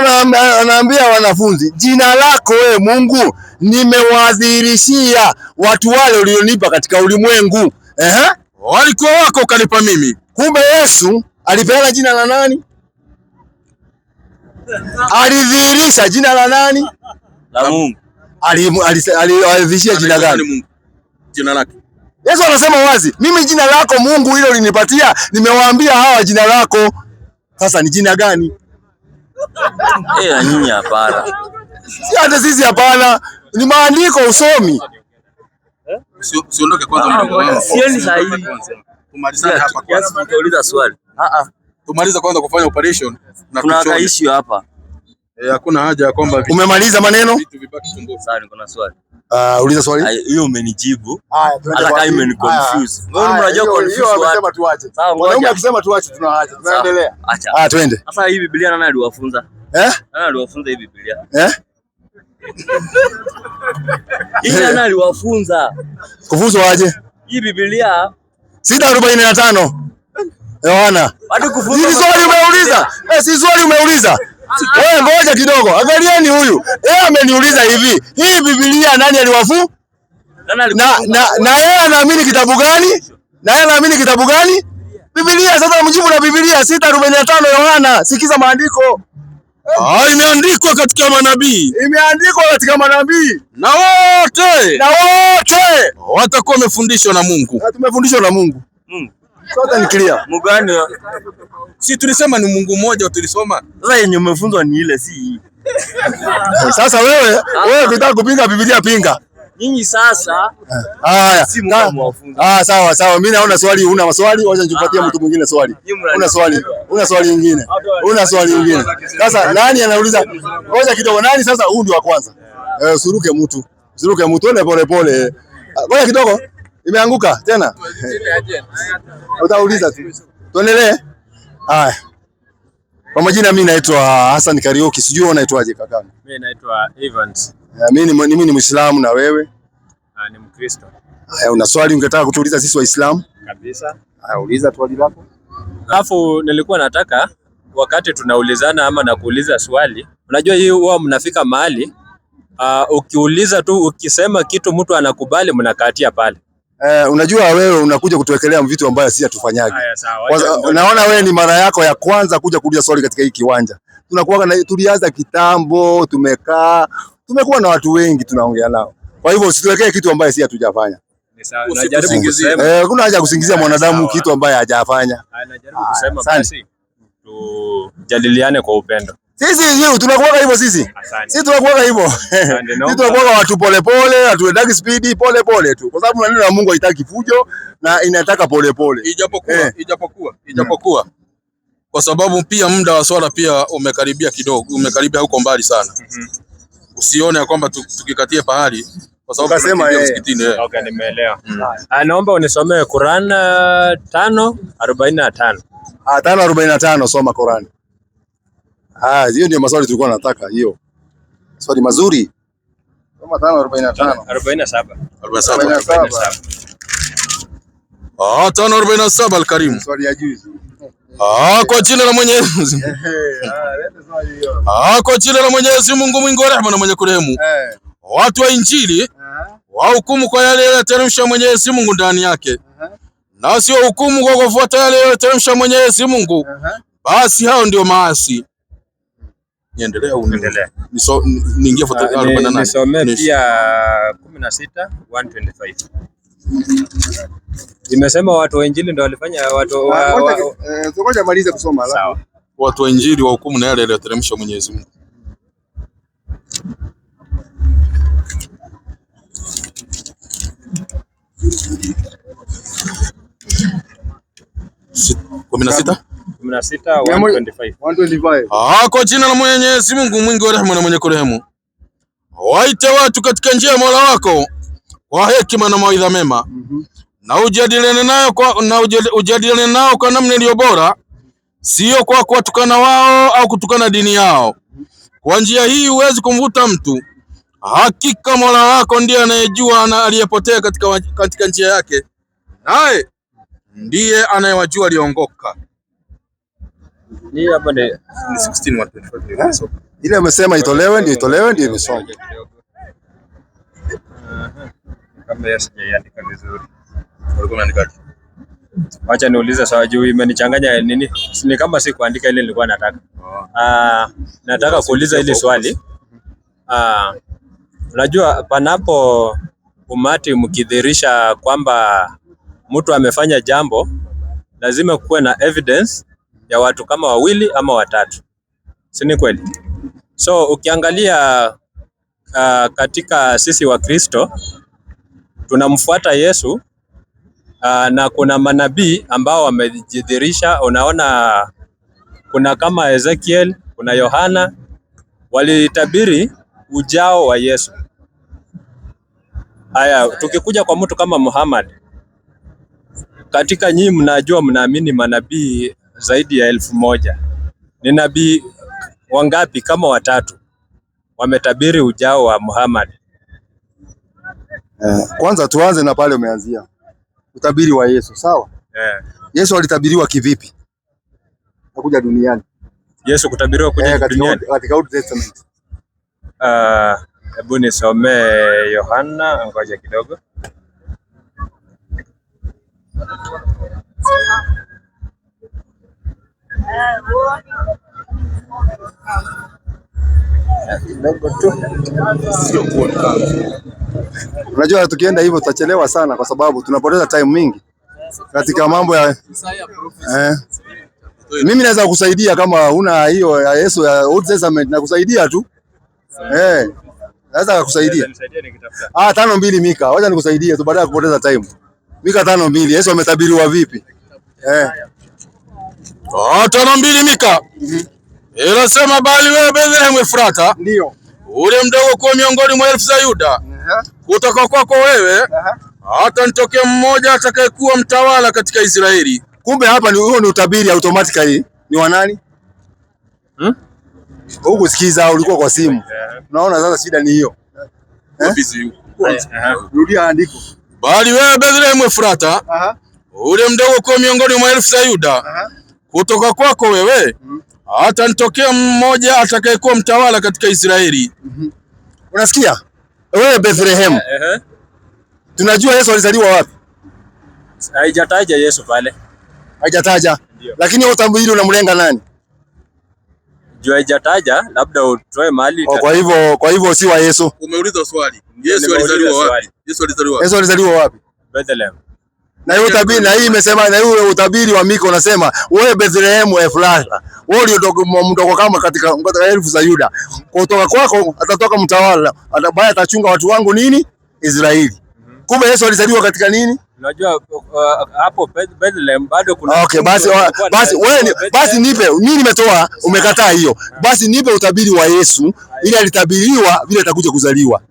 Speaker 1: anaambia wanafunzi, jina lako wewe Mungu nimewadhihirishia watu wale walionipa katika ulimwengu.
Speaker 3: Walikuwa wako ukanipa mimi.
Speaker 1: Kumbe Yesu alipeana jina la nani? Alidhihirisha jina la nani?
Speaker 6: La Mungu.
Speaker 1: Alidhihirisha jina gani?
Speaker 3: Jina lake.
Speaker 1: Yesu anasema wazi, mimi jina lako Mungu hilo ulinipatia, nimewaambia hawa jina lako. Sasa ni jina gani?
Speaker 6: Na nyinyi hapana.
Speaker 1: Si hata sisi hapana. Ni maandiko usomi.
Speaker 3: Usiondoke kwanza mdogo wangu.
Speaker 6: Siendi sahihi.
Speaker 3: Tumalizane hapa kwanza.
Speaker 6: Kiasi nitauliza swali.
Speaker 3: Tumaliza kwanza kufanya operation na
Speaker 6: kuna kaishi hapa.
Speaker 3: Hakuna haja ya kwamba
Speaker 1: umemaliza maneno?
Speaker 3: Vitu vibaki tumbo.
Speaker 6: Sasa niko na swali.
Speaker 1: Uliza swali.
Speaker 6: Hiyo umenijibu. Hata imeni confuse. Wewe unajua confuse wapi?
Speaker 1: Unasema tuache. Sawa, ngoja. Ukisema tuache tunaacha. Tunaendelea.
Speaker 6: Acha.
Speaker 1: Twende.
Speaker 6: Sasa hii Biblia nani aliwafunza? Nani aliwafunza hii Biblia? Hii nani aliwafunza?
Speaker 1: Kufunzwa aje?
Speaker 6: Hii Biblia
Speaker 1: 6:45. Yohana.
Speaker 6: Hadi kufunzwa.
Speaker 1: Hili swali umeuliza? Si swali umeuliza. Wewe ngoja kidogo. Angalieni huyu. Yeye ameniuliza hivi. Hii Biblia nani aliwafu? Na yeye anaamini kitabu gani? Biblia. Sasa mjibu na Biblia 6:45 Yohana. Sikiza maandiko.
Speaker 3: Imeandikwa katika manabii.
Speaker 1: Na wote
Speaker 3: watakuwa wamefundishwa na Mungu.
Speaker 1: Tumefundishwa na Mungu. Sote ni clear.
Speaker 6: Mungu gani?
Speaker 3: Si tulisema ni Mungu mmoja tulisoma.
Speaker 6: Sasa yenye umefunzwa ni ile si hii.
Speaker 1: Sasa wewe ukitaka kupinga Biblia pinga.
Speaker 6: Nyinyi sasa.
Speaker 1: Haya.
Speaker 6: Si Mungu mwafunza.
Speaker 1: Sawa. Mimi naona swali, una maswali, wacha nipatie mtu mwingine swali. Una swali. Una swali lingine? Una swali lingine? Sasa nani anauliza? Ngoja kidogo, nani sasa? Huyu ndio wa kwanza. Usiruke mtu. Usiruke mtu, ende pole pole. Ngoja kidogo. Imeanguka tena. Utauliza tu. Tuendelee. Haya. Kwa majina mimi naitwa Hassan Kariuki. Sijui unaitwaje kaka?
Speaker 7: Mimi naitwa Evans.
Speaker 1: Mimi ni Muislamu na wewe?
Speaker 7: Ni Mkristo.
Speaker 1: Haya, una swali ungetaka kutuuliza sisi Waislamu?
Speaker 7: Kabisa.
Speaker 1: Haya, uliza swali lako.
Speaker 7: Alafu nilikuwa nataka wakati tunaulizana ama nakuuliza swali, unajua hii huwa mnafika mahali ukiuliza tu ukisema kitu mtu anakubali mnakatia pale.
Speaker 1: Unajua wewe unakuja kutuwekelea vitu ambavyo sisi hatufanyagi. Naona wewe ni mara yako ya kwanza kuja kuuliza swali katika hii kiwanja. Tulianza kitambo, tumekuwa na watu wengi tunaongea nao. Kwa hivyo usituwekee kitu ambaye sisi hatujafanya. Kuna haja kusingizia mwanadamu kitu ambaye hajafanya.
Speaker 7: Najaribu kusema basi tujadiliane kwa upendo.
Speaker 1: Sisi tunakuwa hivyo sisi. Sisi tunakuwa hivyo. Sisi tunakuwa watu pole pole, hatuendagi speed pole pole tu. Kwa sababu neno la Mungu haitaki fujo na inataka pole pole.
Speaker 3: Ijapokuwa kwa sababu pia muda wa swala pia umekaribia kidogo, umekaribia huko mbali sana. Usione ya kwamba tukikatie pahali kwa sababu
Speaker 1: tunasema
Speaker 3: msikitini.
Speaker 7: Okay, nimeelewa. Naomba unisomee Quran 5:45.
Speaker 1: 5:45 soma Quran. Hiyo ndio maswali tulikuwa tunataka hiyo. Swali mazuri. Soma 5:45.
Speaker 7: 47.
Speaker 3: 5:47 Al-Karim.
Speaker 1: Swali ya juzi.
Speaker 3: Kwa jina la Mwenyezi. Kwa jina la Mwenyezi Mungu mwingi wa rehema na mwenye kurehemu. Watu wa Injili wahukumu kwa yale yaliyoteremsha Mwenyezi Mungu ndani yake. Na sio hukumu kwa kufuata yale yaliyoteremsha Mwenyezi Mungu. Basi hao ndio maasi. Niendelee au niendelee? Niingie foto 48.
Speaker 7: Nisome pia 16:125. Nimesema watu wa Injili ndio walifanya watu
Speaker 1: ngoja maliza kusoma alafu.
Speaker 7: Sawa.
Speaker 3: Watu wa Injili wahukumu na yale yaliyoteremsha Mwenyezi Mungu. Kumi na sita
Speaker 7: 125.
Speaker 3: Kwa jina la Mwenyezi Mungu mwingi wa rehema na mwenye kurehemu. Waite watu katika njia ya Mola wako kwa hekima na mawaidha mema. Na ujadiliane nao kwa namna iliyo bora, sio kwa kuwatukana wao au kutukana dini yao. Kwa njia hii huwezi kumvuta mtu. Hakika Mola wako ndiye anayejua na aliyepotea katika njia yake, naye ndiye anayewajua aliongoka.
Speaker 7: Ni hapa ni
Speaker 3: 16:125.
Speaker 1: Ile amesema itolewe ndio imesoma.
Speaker 7: Kama yasijaandika vizuri. Wacha niulize sawa juu imenichanganya nini? Ni kama si kuandika ile nilikuwa nataka. Nataka kuuliza ile swali. Unajua panapo umati mkidhirisha kwamba mtu amefanya jambo, lazima kuwe na evidence ya watu kama wawili ama watatu. Si ni kweli? So ukiangalia katika sisi wa Kristo tunamfuata Yesu na kuna manabii ambao wamejidhirisha. Unaona kuna kama Ezekiel, kuna Yohana walitabiri ujao wa Yesu. Haya, tukikuja kwa mtu kama Muhammad, katika nyinyi mnajua mnaamini manabii zaidi ya 1000. Ni nabii wangapi kama watatu wametabiri ujao wa Muhammad?
Speaker 1: Kwanza tuanze na pale umeanzia. Utabiri wa Yesu, sawa? Yesu alitabiriwa kivipi? Kuja duniani.
Speaker 7: Yesu kutabiriwa kuja duniani
Speaker 1: katika Old Testament.
Speaker 7: Hebu nisome Yohana, ngoja kidogo.
Speaker 1: Unajua tukienda hivyo tutachelewa sana kwa sababu tunapoteza time mingi katika mambo ya mimi naweza kukusaidia kama una hiyo ya Yesu ya Old Testament na kusaidia tu. Naweza kukusaidia. 5:2 Mika. Wacha nikusaidie tu baada ya kupoteza time. Mika 5:2. Yesu ametabiriwa vipi?
Speaker 3: 5 mbili Mika. Inasema bali wewe Bethlehem Efrata,
Speaker 1: Ndio.
Speaker 3: ule mdogo kwa miongoni mwa elfu za Yuda, kutoka kwako wewe hata nitokee mmoja atakayekuwa mtawala katika Israeli.
Speaker 1: Kumbe hapa ni huo, ni utabiri automatically ni wa nani? Huku sikiza, ulikuwa kwa simu. Unaona sasa shida ni hiyo. Rudia andiko.
Speaker 3: Bali wewe Bethlehem Efrata, ule mdogo kwa miongoni mwa elfu za Yuda, kutoka kwako wewe hata nitokee mmoja atakayekuwa mtawala katika Israeli.
Speaker 1: Unasikia? Wewe Bethlehem. Tunajua Yesu alizaliwa wapi?
Speaker 7: Haijataja Yesu pale.
Speaker 1: Haijataja. Lakini wewe utabiri unamlenga nani?
Speaker 7: Jua haijataja, labda utoe mahali.
Speaker 1: Kwa hivyo si wa Yesu.
Speaker 3: Umeuliza swali. Yesu alizaliwa wapi? Yesu alizaliwa wapi?
Speaker 7: Bethlehem.
Speaker 1: Na hiyo utabiri, na hii imesema, na hiyo utabiri wa Mika unasema wewe Bethlehem Efrata, wewe ndio mdogo kama katika elfu za Yuda, kutoka kwako atatoka mtawala ambaye atachunga watu wangu nini? Israeli. Kumbe Yesu alizaliwa katika nini?
Speaker 7: Unajua hapo Bethlehem bado kuna.
Speaker 1: Okay, basi wewe basi nipe, mimi nimetoa, umekataa hiyo. Basi nipe utabiri wa Yesu ili alitabiriwa vile atakuja kuzaliwa.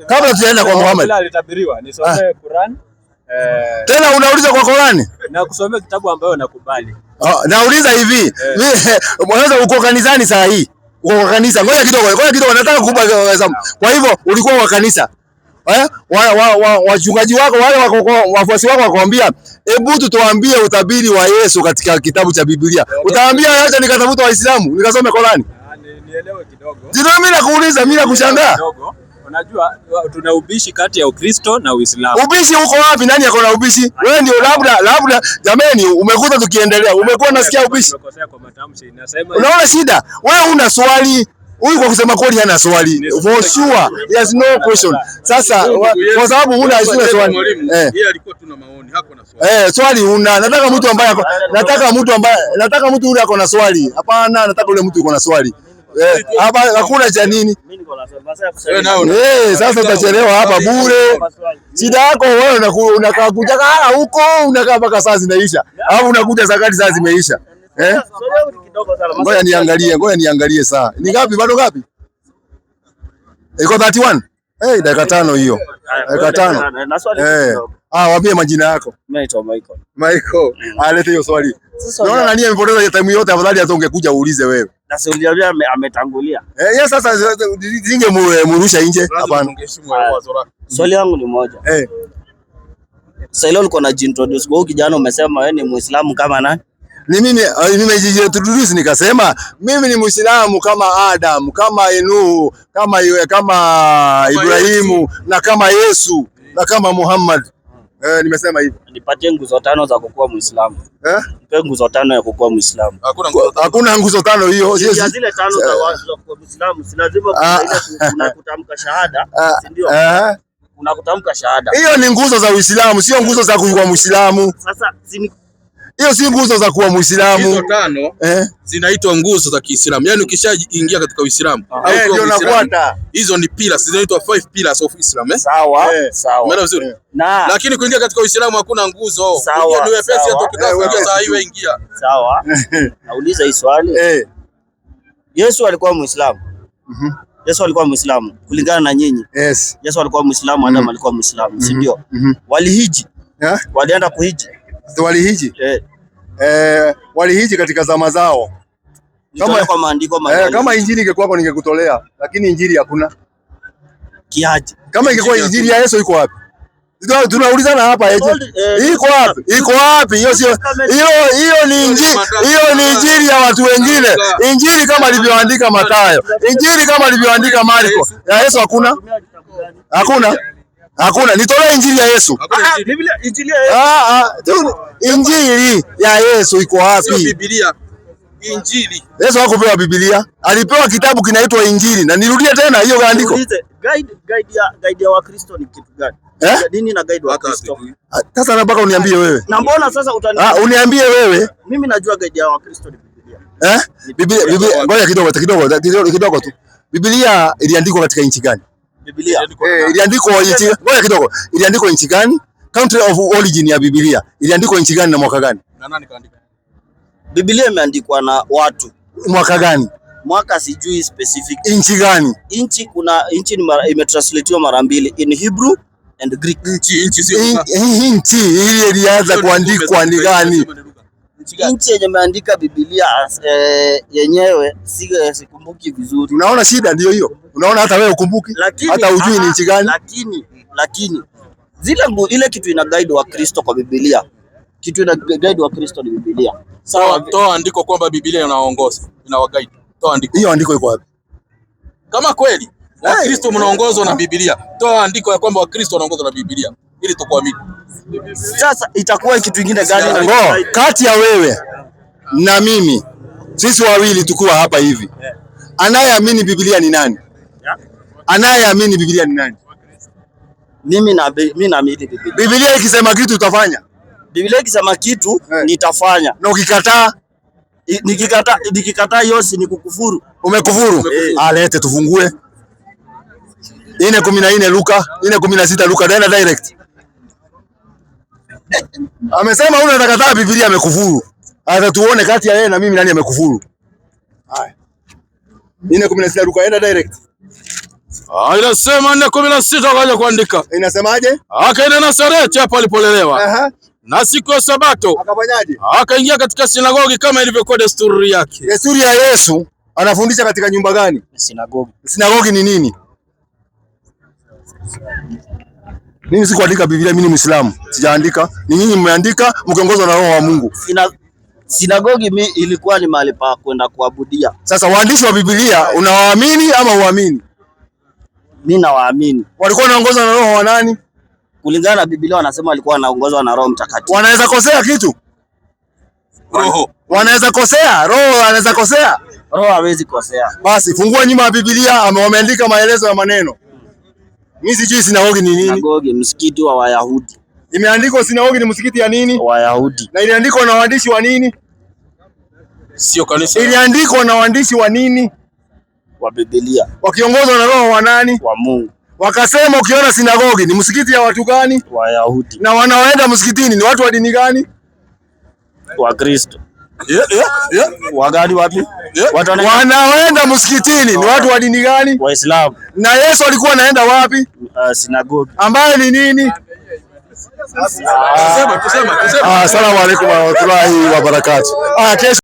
Speaker 1: Kabla tujaenda kwa Muhammad.
Speaker 7: Vile alitabiriwa, nisome Quran.
Speaker 1: Tena unauliza kwa Qurani?
Speaker 7: Na kusomea kitabu ambayo nakubali.
Speaker 1: Nauliza hivi, unaweza uko kanisani saa hii? Uko kwa kanisa. Ngoja kidogo nataka kukupa hesabu. Kwa hivyo ulikuwa kwa kanisa. Wachungaji wako wale wafuasi wako wakwambia, hebu tuambie utabiri wa Yesu katika kitabu cha Biblia. Utaambia acha nikatafuta Waislamu, nikasome Qurani.
Speaker 7: Nielewe kidogo.
Speaker 1: Ndio mimi nakuuliza, mimi nakushangaa.
Speaker 7: Unajua tuna ubishi kati ya Ukristo na Uislamu.
Speaker 1: Ubishi uko wapi? Nani yako na ubishi? Wewe ndio labda jameni, umekuta tukiendelea. Umekuwa nasikia ubishi. Unaona shida? Wewe una swali. Huyu kwa kusema kweli hana swali. For sure. There's no question. Sasa kwa sababu huna swali.
Speaker 3: Yeye alikuwa tuna maoni, hako na swali.
Speaker 1: Swali una. Nataka mtu yule ako na swali. Hapana, nataka yule mtu yuko na swali. Hapa hakuna cha nini. Sasa utachelewa hapa bure. Shida yako wewe unakaa kuja huko, unakaa mpaka saa zinaisha. Alafu unakuja zakati saa zimeisha. Ngoja niangalie saa. Ni ngapi? Bado ngapi? Iko 31. Dakika 5 hiyo. Dakika 5. Waambie majina yako.
Speaker 8: Mimi naitwa Michael.
Speaker 1: Michael, alete hiyo swali. Naona nani amepoteza time yote, afadhali hata ungekuja uulize wewe.
Speaker 8: Na si uliambia ametangulia.
Speaker 1: Yes, sasa zinge murusha nje. Hapana.
Speaker 8: Swali langu ni moja. Sasa leo uko na introduce kwa kijana, umesema wewe ni Muislamu kama nani?
Speaker 1: Ni mimi nimejiintroduce nikasema mimi ni Muislamu kama Adam, kama Nuhu, kama Ibrahimu na kama Yesu na kama Muhammad. Nimesema hivi.
Speaker 8: Nipatie nguzo 5 za kukuwa Muislamu. Nipe nguzo 5 ya kukuwa Muislamu.
Speaker 1: Hakuna nguzo 5 hiyo.
Speaker 8: Zile 5 za kukuwa Muislamu, si lazima kuna kutamka shahada, si ndio? Unakutamka shahada.
Speaker 1: Hiyo ni nguzo za Uislamu, sio nguzo za kuwa Muislamu.
Speaker 8: Sasa
Speaker 1: hiyo si nguzo za kuwa Muislamu.
Speaker 3: Hizo 5 zinaitwa nguzo za Kiislamu. Yaani ukishaingia katika Uislamu
Speaker 1: ndio unafuata.
Speaker 3: Hizo ni pillars, zinaitwa 5 pillars of Islam.
Speaker 8: Sawa.
Speaker 3: Umeelewa vizuri? Lakini kuingia katika Uislamu hakuna nguzo.
Speaker 8: Hiyo
Speaker 3: ni wepesi hata ukitaka kuingia saa hiyo ingia.
Speaker 8: Sawa. Nauliza hii swali. Yesu alikuwa Muislamu. Yesu alikuwa Muislamu kulingana na nyinyi.
Speaker 1: Yes.
Speaker 8: Yesu alikuwa Muislamu, Adam alikuwa Muislamu, si ndio? Walihiji. Walienda kuhiji.
Speaker 1: Walihiji. Walihiji katika zama zao.
Speaker 8: Kama kwa maandiko
Speaker 1: kama injili ingekuwa ningekutolea, lakini injili hakuna.
Speaker 8: Kiaje?
Speaker 1: Kama ingekuwa injili ya Yesu iko wapi? Tunaulizana hapa iko wapi? Iko wapi? Hiyo ni injili ya watu wengine. Injili kama alivyoandika Mathayo, injili kama alivyoandika Marko. Ya Yesu hakuna. Hakuna. Nitolee injili ya Yesu.
Speaker 8: Biblia injili ya
Speaker 1: injili ya Yesu iko wapi?
Speaker 3: Biblia. Injili.
Speaker 1: Yesu hakupewa Biblia. Alipewa kitabu kinaitwa Injili. Na nirudie tena hiyo andiko.
Speaker 8: Guide ya Wakristo ni kitu gani? Dini na guide wa Kristo.
Speaker 1: Sasa nataka uniambie wewe.
Speaker 8: Na mbona sasa
Speaker 1: uniambie wewe.
Speaker 8: Mimi najua guide ya Wakristo ni
Speaker 1: Biblia. Biblia. Ngoja kidogo tu. Biblia iliandikwa katika nchi gani?
Speaker 8: Biblia.
Speaker 1: Iliandikwa nchi. Ngoja kidogo. Iliandikwa nchi gani? Country of origin ya Biblia. Iliandikwa nchi gani na mwaka gani?
Speaker 3: Na nani kaandika?
Speaker 8: Biblia imeandikwa na watu.
Speaker 1: Mwaka gani?
Speaker 8: Mwaka sijui specific.
Speaker 1: Inchi gani?
Speaker 8: Inchi kuna inchi imetranslatiwa mara mbili, in Hebrew and Greek.
Speaker 3: Inchi sio
Speaker 1: inchi ile ilianza kuandikwa ni gani?
Speaker 8: Inchi yenye imeandika Biblia yenyewe sikumbuki vizuri.
Speaker 1: Unaona shida ndio hiyo. Unaona hata wewe ukumbuki, hata hujui ni inchi gani.
Speaker 8: Lakini ile kitu ina guide wa Kristo kwa Biblia. Kitu ina guide wa Kristo ni Biblia.
Speaker 3: Sawa, toa andiko kwamba Biblia inaongoza, inawaguide. Toa andiko.
Speaker 1: Hiyo andiko iko wapi?
Speaker 3: Kama kweli Wakristo mnaongozwa na Biblia, toa andiko ya kwamba Wakristo wanaongozwa na Biblia ili tukuamini.
Speaker 8: Sasa itakuwa kitu kingine gani?
Speaker 1: Kati ya wewe na mimi, sisi wawili tukiwa hapa hivi, anayeamini Biblia ni nani? Anayeamini Biblia ni nani?
Speaker 8: Mimi naamini Biblia.
Speaker 1: Biblia ikisema kitu utafanya.
Speaker 8: Biblia ikisema kitu nitafanya.
Speaker 1: Na ukikataa,
Speaker 8: nikikataa yosi ni kukufuru.
Speaker 1: Umekufuru. Alete tufungue. 4:14 Luka, 4:16 Luka, nenda direct. Amesema huyu anatakataa Biblia, amekufuru. Hata tuone kati ya yeye na mimi nani amekufuru. Haya. 4:16 Luka, nenda direct.
Speaker 3: Inasema 4:16 kaja kuandika.
Speaker 1: Inasemaje?
Speaker 3: Akaenda Nazareti hapo alipolelewa. Na siku ya Sabato
Speaker 1: akafanyaje?
Speaker 3: Akaingia katika sinagogi kama ilivyokuwa desturi yake.
Speaker 1: Desturi ya Yesu anafundisha katika nyumba gani?
Speaker 8: Sinagogi.
Speaker 1: Sinagogi ni nini? Mimi sikuandika Biblia, mimi ni Muislamu. Sijaandika. Ni nyinyi mmeandika mkiongozwa na Roho wa Mungu.
Speaker 8: Sinagogi ilikuwa ni mahali pa kwenda kuabudia.
Speaker 1: Sasa waandishi wa Biblia unawaamini ama uamini?
Speaker 8: Mimi nawaamini.
Speaker 1: Walikuwa wanaongozwa na Roho wa nani?
Speaker 8: Kulingana na Biblia wanasema walikuwa wanaongozwa na Roho Mtakatifu.
Speaker 1: Wanaweza kosea kitu?
Speaker 3: Roho.
Speaker 1: Wanaweza kosea? Roho anaweza kosea?
Speaker 8: Roho hawezi kosea.
Speaker 1: Basi fungua nyuma ya Biblia, wameandika maelezo ya maneno. Mimi sijui sinagogi ni nini?
Speaker 8: Sinagogi msikiti wa Wayahudi.
Speaker 1: Imeandikwa sinagogi ni msikiti ya nini?
Speaker 8: Wayahudi.
Speaker 1: Na iliandikwa na waandishi wa nini?
Speaker 3: Sio kanisa.
Speaker 1: Iliandikwa na waandishi wa nini?
Speaker 8: Wa Biblia.
Speaker 1: Wakiongozwa na Roho wa nani?
Speaker 8: Wa Mungu.
Speaker 1: Wakasema ukiona sinagogi ni msikiti ya watu gani?
Speaker 8: Wayahudi.
Speaker 1: Na wanaoenda msikitini ni watu wa dini gani?
Speaker 8: Wa Kristo.
Speaker 3: Yeah.
Speaker 8: Wagani wapi?
Speaker 1: Wanaoenda msikitini ni watu wa dini gani?
Speaker 8: Waislamu.
Speaker 1: Na Yesu alikuwa anaenda wapi?
Speaker 8: Sinagogi.
Speaker 1: Ambaye ni nini? Asalamu alaykum wa rahmatullahi wa barakatuh. Kesho